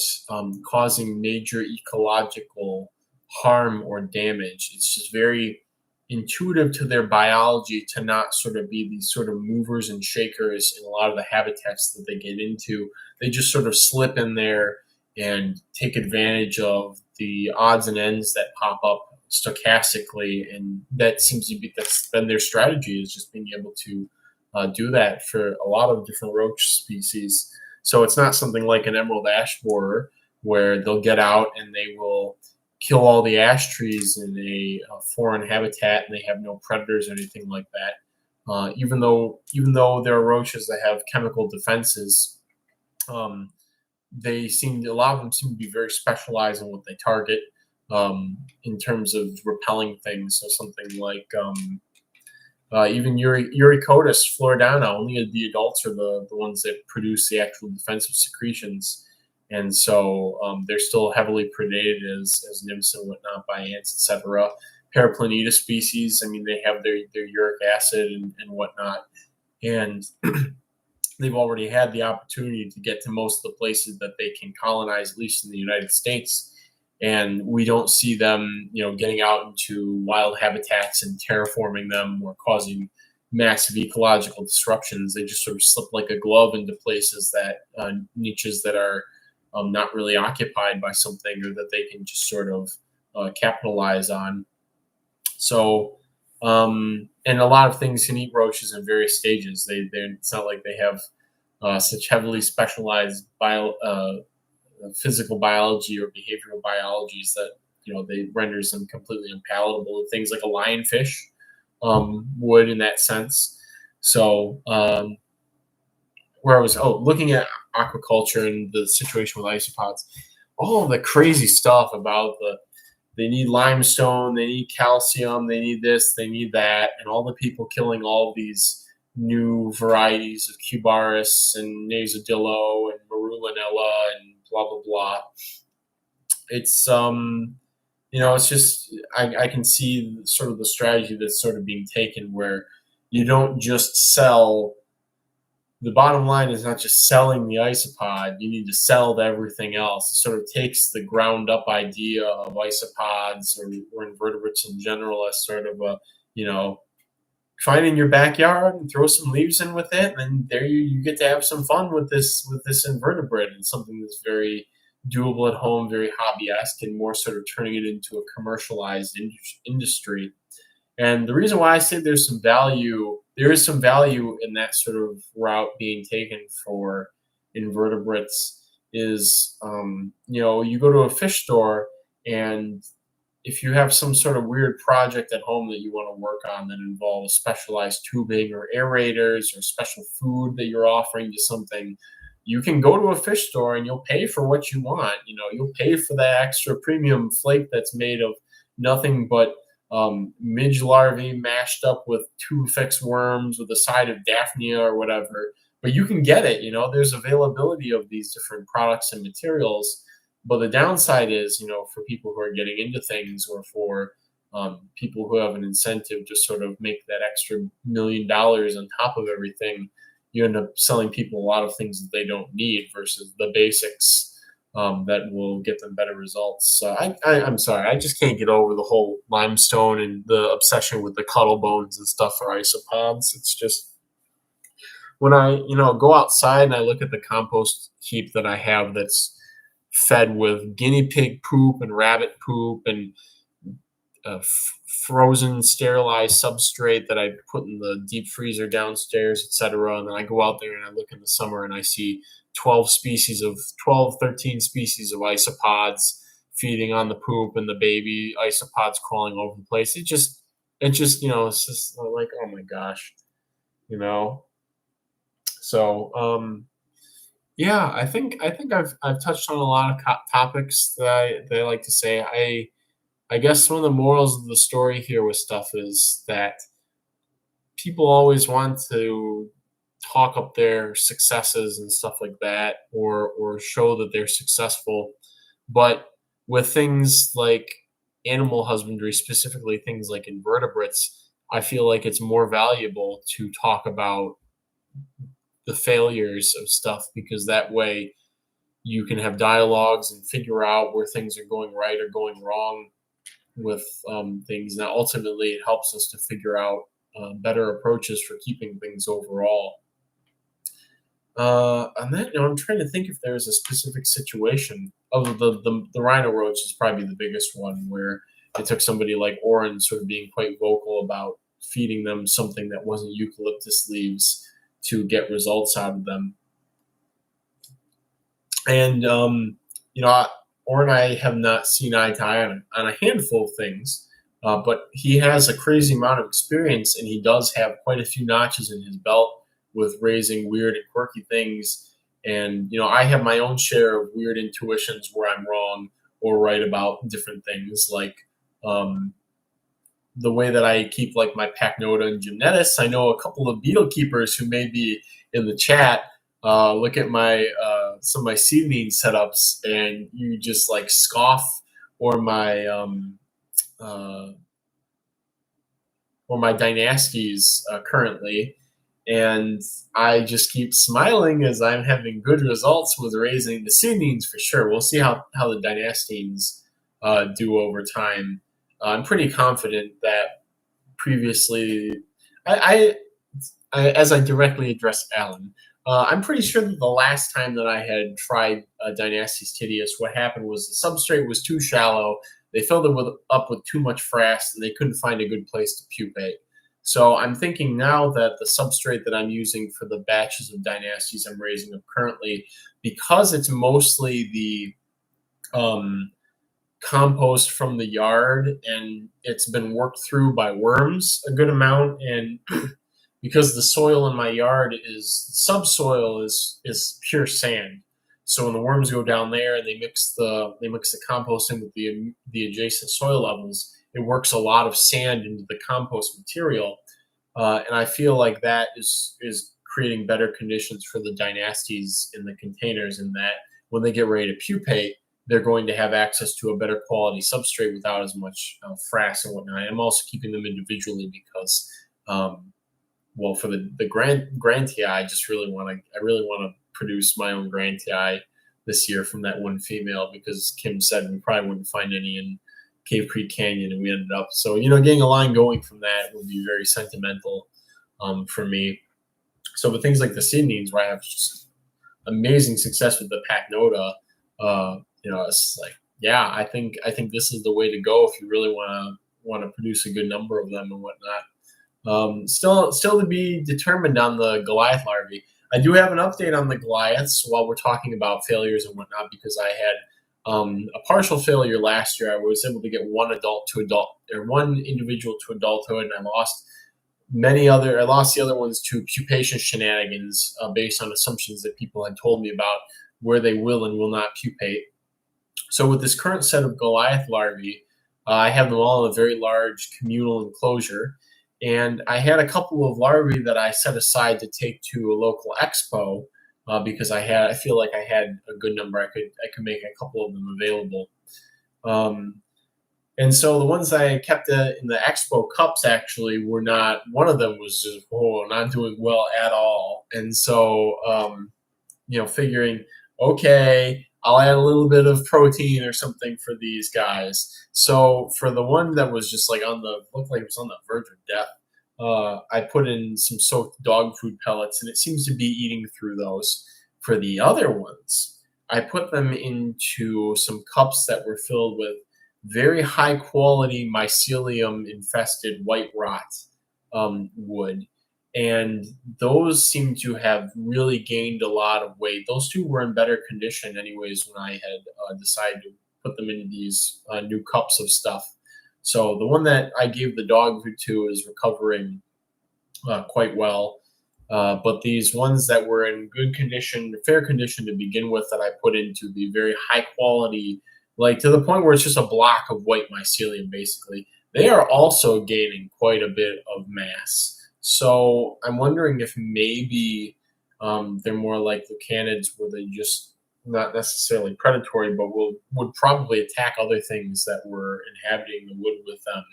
causing major ecological harm or damage. It's just very intuitive to their biology to not sort of be these sort of movers and shakers in a lot of the habitats that they get into. They just sort of slip in there and take advantage of the odds and ends that pop up stochastically, and that's been their strategy, is just being able to do that for a lot of different roach species. So it's not something like an emerald ash borer where they'll get out and they will kill all the ash trees in a foreign habitat and they have no predators or anything like that. Even though there are roaches that have chemical defenses, um, a lot of them seem to be very specialized in what they target, in terms of repelling things. So something like even Uricotis floridana, only the adults are the ones that produce the actual defensive secretions. And so they're still heavily predated as nymphs and whatnot by ants, etc. Paraplanitas species, I mean, they have their uric acid and whatnot. And they've already had the opportunity to get to most of the places that they can colonize, at least in the United States. And we don't see them, getting out into wild habitats and terraforming them or causing massive ecological disruptions. They just sort of slip like a glove into places niches that are not really occupied by something, or that they can just sort of capitalize on. So, and a lot of things can eat roaches in various stages. It's not like they have such heavily specialized physical biology or behavioral biologies that they renders them completely unpalatable. Things like a lionfish would, in that sense. So where I was looking at aquaculture and the situation with isopods, all the crazy stuff about they need limestone, they need calcium, they need this, they need that, and all the people killing all these new varieties of Cubaris and Nasodillo and Marulinella and blah blah blah. It's it's just I can see sort of the strategy that's sort of being taken, where you don't just sell. The bottom line is not just selling the isopod. You need to sell everything else. It sort of takes the ground up idea of isopods or invertebrates in general as sort of a, find in your backyard and throw some leaves in with it, and then there you get to have some fun with this invertebrate, and something that's very doable at home, very hobby-esque, and more sort of turning it into a commercialized industry. And the reason why I say there is some value in that sort of route being taken for invertebrates is, you go to a fish store, and if you have some sort of weird project at home that you want to work on that involves specialized tubing or aerators or special food that you're offering to something, you can go to a fish store and you'll pay for what you want. You'll pay for that extra premium flake that's made of nothing but midge larvae mashed up with tube fix worms with a side of Daphnia or whatever. but you can get it. There's availability of these different products and materials. But the downside is, for people who are getting into things, or for people who have an incentive to sort of make that extra $1 million on top of everything, you end up selling people a lot of things that they don't need versus the basics that will get them better results. So I'm sorry, I just can't get over the whole limestone and the obsession with the cuddle bones and stuff for isopods. It's just when I go outside and I look at the compost heap that I have that's fed with guinea pig poop and rabbit poop and frozen sterilized substrate that I put in the deep freezer downstairs, etc. And then I go out there and I look in the summer and I see 13 species of isopods feeding on the poop and the baby isopods crawling over the place. It's just it's just like, oh my gosh, you know. So yeah, I think I've touched on a lot of topics that I like to say. I guess one of the morals of the story here with stuff is that people always want to talk up their successes and stuff like that, or show that they're successful. But with things like animal husbandry, specifically things like invertebrates, I feel like it's more valuable to talk about the failures of stuff, because that way you can have dialogues and figure out where things are going right or going wrong with things. Now, ultimately, it helps us to figure out better approaches for keeping things overall. On that note, I'm trying to think if there's a specific situation. Oh, the rhino roach is probably the biggest one, where it took somebody like Oren sort of being quite vocal about feeding them something that wasn't eucalyptus leaves to get results out of them. And Or and I have not seen eye to eye on a handful of things, but he has a crazy amount of experience, and he does have quite a few notches in his belt with raising weird and quirky things. And I have my own share of weird intuitions where I'm wrong or right about different things, like the way that I keep like my Pachnota and Gymnetis. I know a couple of beetle keepers who may be in the chat. Look at my some of my seedling setups, and you just like scoff, or my dynasties currently, and I just keep smiling as I'm having good results with raising the seedlings for sure. We'll see how the dynastines do over time. I'm pretty confident that previously, I as I directly address Alan, I'm pretty sure that the last time that I had tried Dynasties Tidius, what happened was the substrate was too shallow. They filled it up with too much frass, and they couldn't find a good place to pupate. So I'm thinking now that the substrate that I'm using for the batches of Dynasties I'm raising up currently, because it's mostly the compost from the yard, and it's been worked through by worms a good amount, and because the soil in my yard is subsoil is pure sand. So when the worms go down there and they mix the compost in with the adjacent soil levels, it works a lot of sand into the compost material, and I feel like that is creating better conditions for the dynasties in the containers, in that when they get ready to pupate, they're going to have access to a better quality substrate without as much frass and whatnot. I'm also keeping them individually because, well, for the Grantii, I really want to produce my own Grantii this year from that one female, because Kim said we probably wouldn't find any in Cave Creek Canyon, and we ended up. So getting a line going from that would be very sentimental for me. So with things like the seedlings, where I have just amazing success with the Pachnota, it's like, yeah, I think this is the way to go if you really want to produce a good number of them and whatnot. Still to be determined on the Goliath larvae. I do have an update on the Goliaths while we're talking about failures and whatnot, because I had a partial failure last year. I was able to get one individual to adulthood, and I lost the other ones to pupation shenanigans based on assumptions that people had told me about where they will and will not pupate. So with this current set of Goliath larvae, I have them all in a very large communal enclosure, And I had a couple of larvae that I set aside to take to a local expo because I feel like I had a good number. I could make a couple of them available. Um, and so the ones I kept in the expo cups actually were not. One of them was just not doing well at all. And so figuring, okay, I'll add a little bit of protein or something for these guys. So for the one that was just like looked like it was on the verge of death, I put in some soaked dog food pellets, and it seems to be eating through those. For the other ones, I put them into some cups that were filled with very high quality mycelium infested white rot wood, and those seem to have really gained a lot of weight. Those two were in better condition, anyways, when I had decided to put them into these new cups of stuff. So the one that I gave the dog food to is recovering quite well. But these ones that were in good condition, fair condition to begin with, that I put into the very high quality, like to the point where it's just a block of white mycelium, basically, they are also gaining quite a bit of mass. So I'm wondering if maybe they're more like the canids, where they just not necessarily predatory, but would probably attack other things that were inhabiting the wood with them,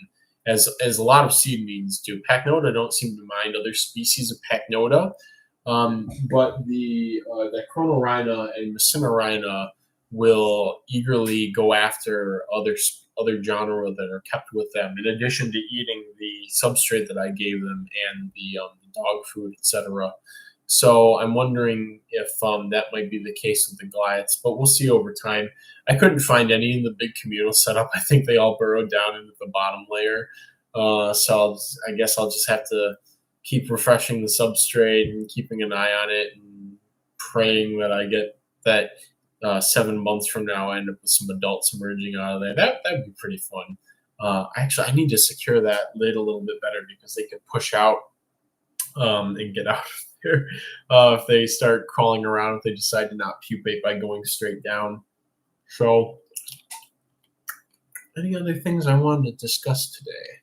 as a lot of seed beans do. Pachnota don't seem to mind other species of Pachnota, but the Chronorhina and Messinarhina will eagerly go after other genre that are kept with them, in addition to eating the substrate that I gave them and the dog food, etc. So I'm wondering if that might be the case with the Goliaths, but we'll see over time. I couldn't find any in the big communal setup. I think they all burrowed down into the bottom layer. So I guess I'll just have to keep refreshing the substrate and keeping an eye on it, and praying that I get that 7 months from now I end up with some adults emerging out of there. That'd be pretty fun. Actually, I need to secure that lid a little bit better, because they can push out and get out of there if they start crawling around, if they decide to not pupate by going straight down. So, any other things I wanted to discuss today?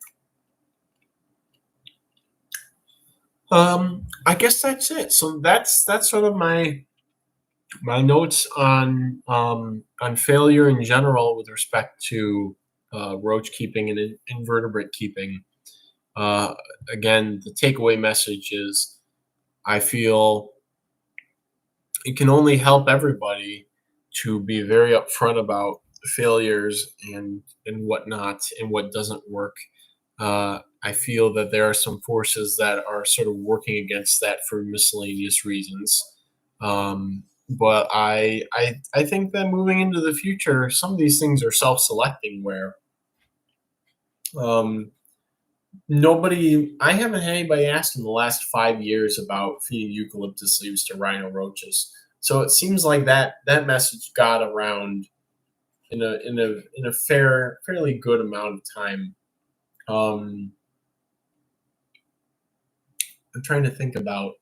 I guess that's it. So that's sort of my notes on failure in general with respect to roach keeping and invertebrate keeping. Uh, Again, the takeaway message is, I feel it can only help everybody to be very upfront about failures and whatnot and what doesn't work. I feel that there are some forces that are sort of working against that for miscellaneous reasons. But I think that moving into the future, some of these things are self-selecting, where um, I haven't had anybody ask in the last 5 years about feeding eucalyptus leaves to rhino roaches. So it seems like that message got around in a fairly good amount of time. I'm trying to think about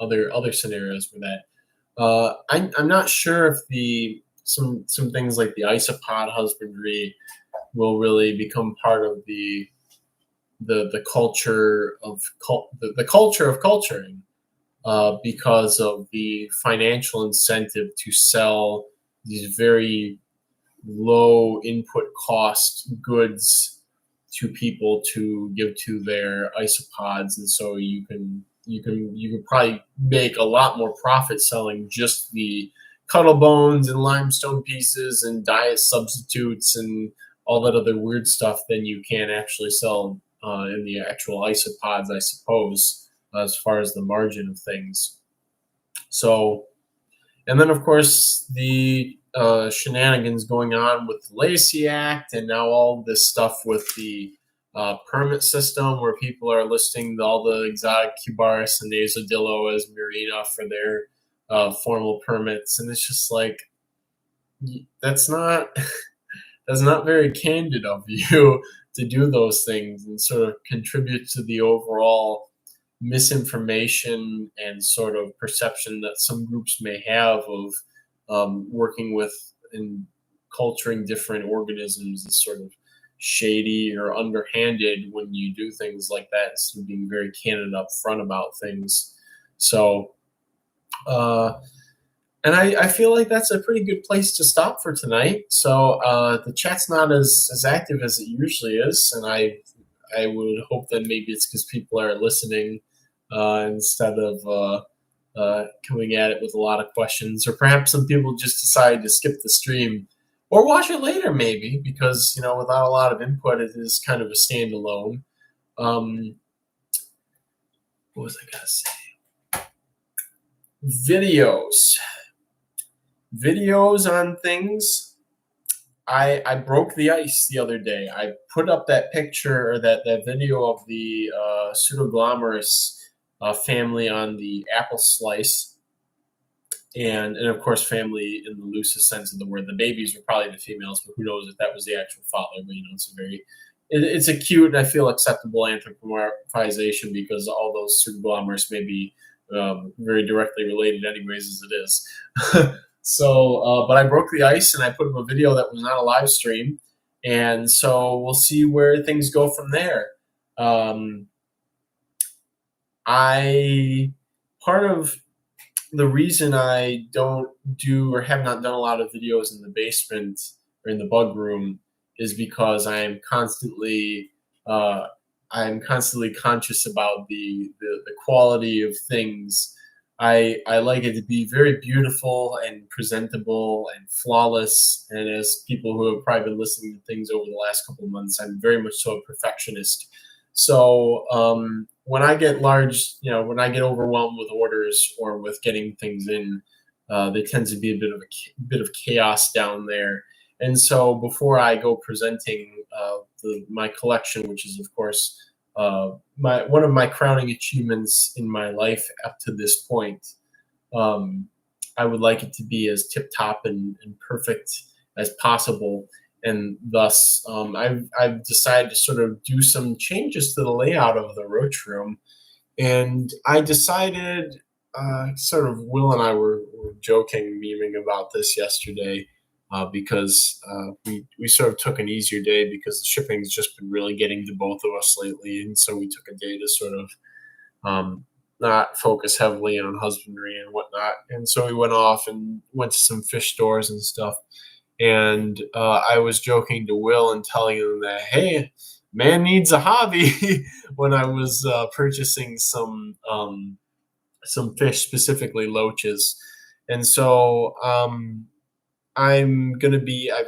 other scenarios where that. I'm not sure if some things like the isopod husbandry will really become part of the culture of the culture of culturing, because of the financial incentive to sell these very low input cost goods to people to give to their isopods, and so you can probably make a lot more profit selling just the cuttle bones and limestone pieces and diet substitutes and all that other weird stuff than you can actually sell in the actual isopods, I suppose, as far as the margin of things. So, and then of course the shenanigans going on with the Lacey Act, and now all this stuff with the permit system, where people are listing all the exotic Cubaris and Nasodillo as Murina for their formal permits, and it's just like, that's not that's not very candid of you to do those things and sort of contribute to the overall misinformation and sort of perception that some groups may have of working with and culturing different organisms, is sort of shady or underhanded when you do things like that, instead of being very candid up front about things. So, uh, and I feel like that's a pretty good place to stop for tonight. So the chat's not as active as it usually is, and I would hope that maybe it's because people are listening instead of coming at it with a lot of questions, or perhaps some people just decide to skip the stream or watch it later, maybe because without a lot of input, it is kind of a standalone. Um, what was I gonna say? Videos, videos on things. I broke the ice the other day. I put up that picture or that video of the pseudoglomerus family on the apple slice, and of course family in the loosest sense of the word. The babies were probably the females, but who knows if that was the actual father. But it's a cute and I feel acceptable anthropomorphization, because all those pseudoglomerus may be very directly related anyways as it is. So, but I broke the ice and I put up a video that was not a live stream, and so we'll see where things go from there. Um, I Part of the reason I don't do or have not done a lot of videos in the basement or in the bug room is because uh, I'm constantly conscious about the quality of things. I like it to be very beautiful and presentable and flawless. And as people who have probably been listening to things over the last couple of months, I'm very much so a perfectionist. So when I get when I get overwhelmed with orders or with getting things in, there tends to be a bit of chaos down there. And so before I go presenting my collection, which is of course my one of my crowning achievements in my life up to this point, um, I would like it to be as tip top and perfect as possible. And thus, I've decided to sort of do some changes to the layout of the Roach room. And I decided, sort of, Will and I were joking, memeing about this yesterday, because we sort of took an easier day because the shipping's just been really getting to both of us lately. And so we took a day to sort of not focus heavily on husbandry and whatnot. And so we went off and went to some fish stores and stuff. And I was joking to Will and telling him that, hey, man needs a hobby when I was purchasing some fish, specifically loaches. And so I've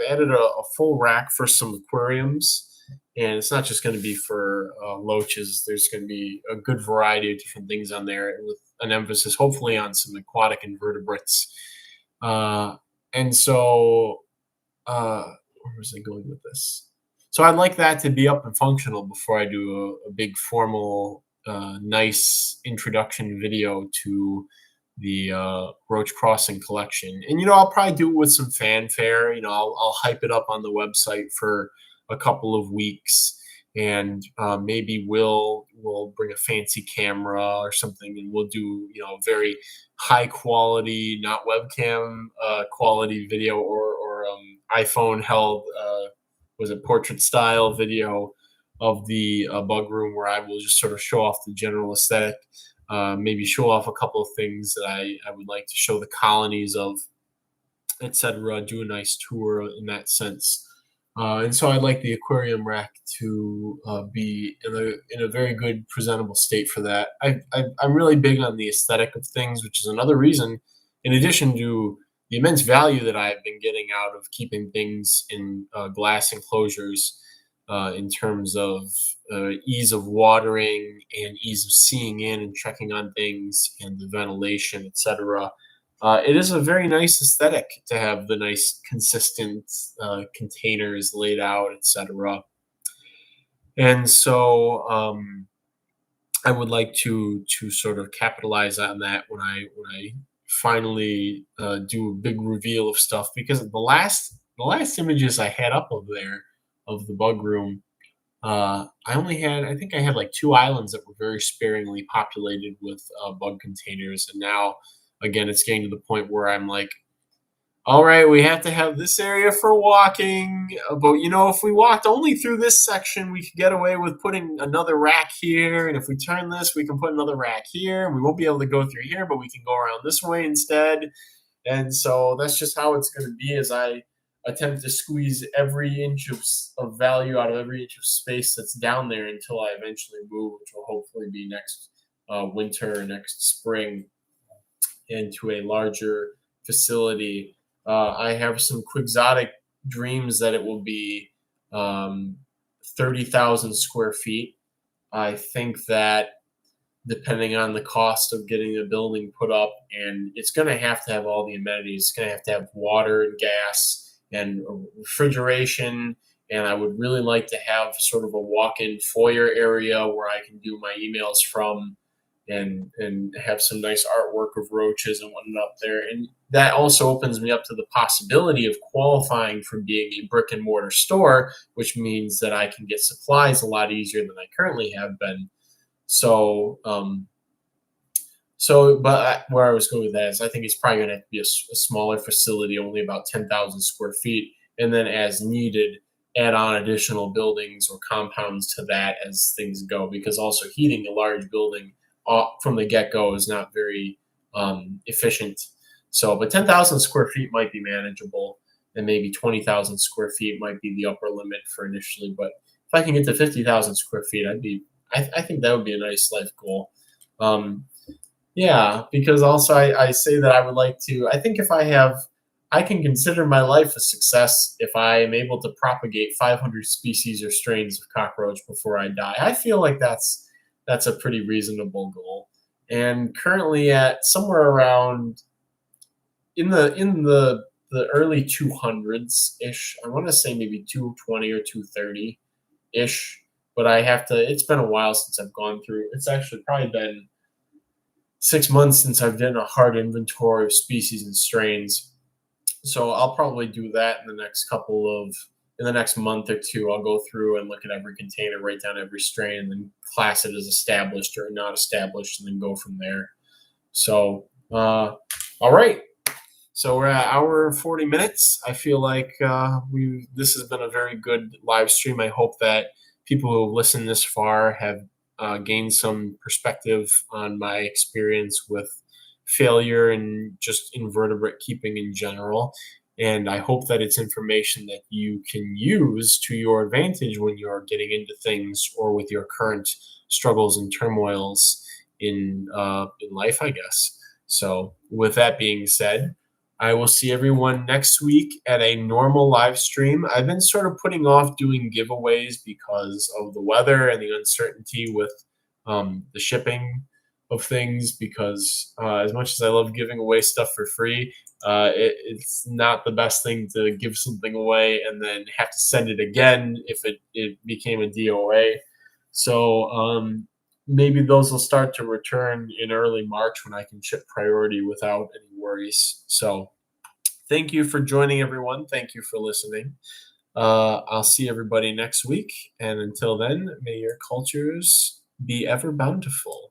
added a full rack for some aquariums. And it's not just going to be for loaches. There's going to be a good variety of different things on there, with an emphasis hopefully on some aquatic invertebrates. And so where was I going with this? So I'd like that to be up and functional before I do a big formal, nice introduction video to the Roach Crossing collection. And I'll probably do it with some fanfare. I'll hype it up on the website for a couple of weeks, and maybe we'll bring a fancy camera or something, and we'll do very high quality, not webcam quality video, or iPhone held was it portrait style video of the bug room, where I will just sort of show off the general aesthetic, maybe show off a couple of things that I would like to show the colonies of, etc. Do a nice tour in that sense. And so I'd like the aquarium rack to be in a very good, presentable state for that. I'm really big on the aesthetic of things, which is another reason, in addition to the immense value that I've been getting out of keeping things in glass enclosures, in terms of ease of watering and ease of seeing in and checking on things and the ventilation, etc. It is a very nice aesthetic to have the nice, consistent containers laid out, etc. And so I would like to sort of capitalize on that when I finally do a big reveal of stuff, because the last images I had up of the bug room, I think I had like 2 islands that were very sparingly populated with bug containers, and now again it's getting to the point where I'm like, All right, we have to have this area for walking. But if we walked only through this section, we could get away with putting another rack here. And if we turn this, we can put another rack here. And we won't be able to go through here, but we can go around this way instead. And so that's just how it's going to be as I attempt to squeeze every inch of value out of every inch of space that's down there until I eventually move, which will hopefully be next winter, next spring, into a larger facility. I have some quixotic dreams that it will be 30,000 square feet. I think that depending on the cost of getting the building put up, and it's going to have all the amenities. It's going to have water and gas and refrigeration. And I would really like to have sort of a walk-in foyer area where I can do my emails from, and have some nice artwork of roaches and whatnot up there. And that also opens me up to the possibility of qualifying for being a brick and mortar store, which means that I can get supplies a lot easier than I currently have been. So, but where I was going with that is I think it's probably going to have to be a smaller facility, only about 10,000 square feet, and then as needed, add on additional buildings or compounds to that as things go, because also heating a large building from the get-go is not very efficient. So, but 10,000 square feet might be manageable, and maybe 20,000 square feet might be the upper limit for initially. But if I can get to 50,000 square feet, I think that would be a nice life goal. Yeah, because also I say that I would like to. I think I can consider my life a success if I am able to propagate 500 species or strains of cockroach before I die. I feel like that's a pretty reasonable goal. And currently at somewhere around in the early 200s ish. I want to say maybe 220 or 230 ish, but it's been a while since I've gone through. It's actually probably been 6 months since I've done a hard inventory of species and strains. So I'll probably do that in the next month or two. I'll go through and look at every container, write down every strain, and then class it as established or not established, and then go from there. So, all right. So we're at an hour and 40 minutes. I feel like this has been a very good live stream. I hope that people who have listened this far have gained some perspective on my experience with failure and just invertebrate keeping in general. And I hope that it's information that you can use to your advantage when you're getting into things or with your current struggles and turmoils in life, I guess. So with that being said, I will see everyone next week at a normal live stream. I've been sort of putting off doing giveaways because of the weather and the uncertainty with the shipping of things, because as much as I love giving away stuff for free, it's not the best thing to give something away and then have to send it again if it became a DOA. So maybe those will start to return in early March when I can ship priority without any worries. So thank you for joining, everyone. Thank you for listening. I'll see everybody next week. And until then, may your cultures be ever bountiful.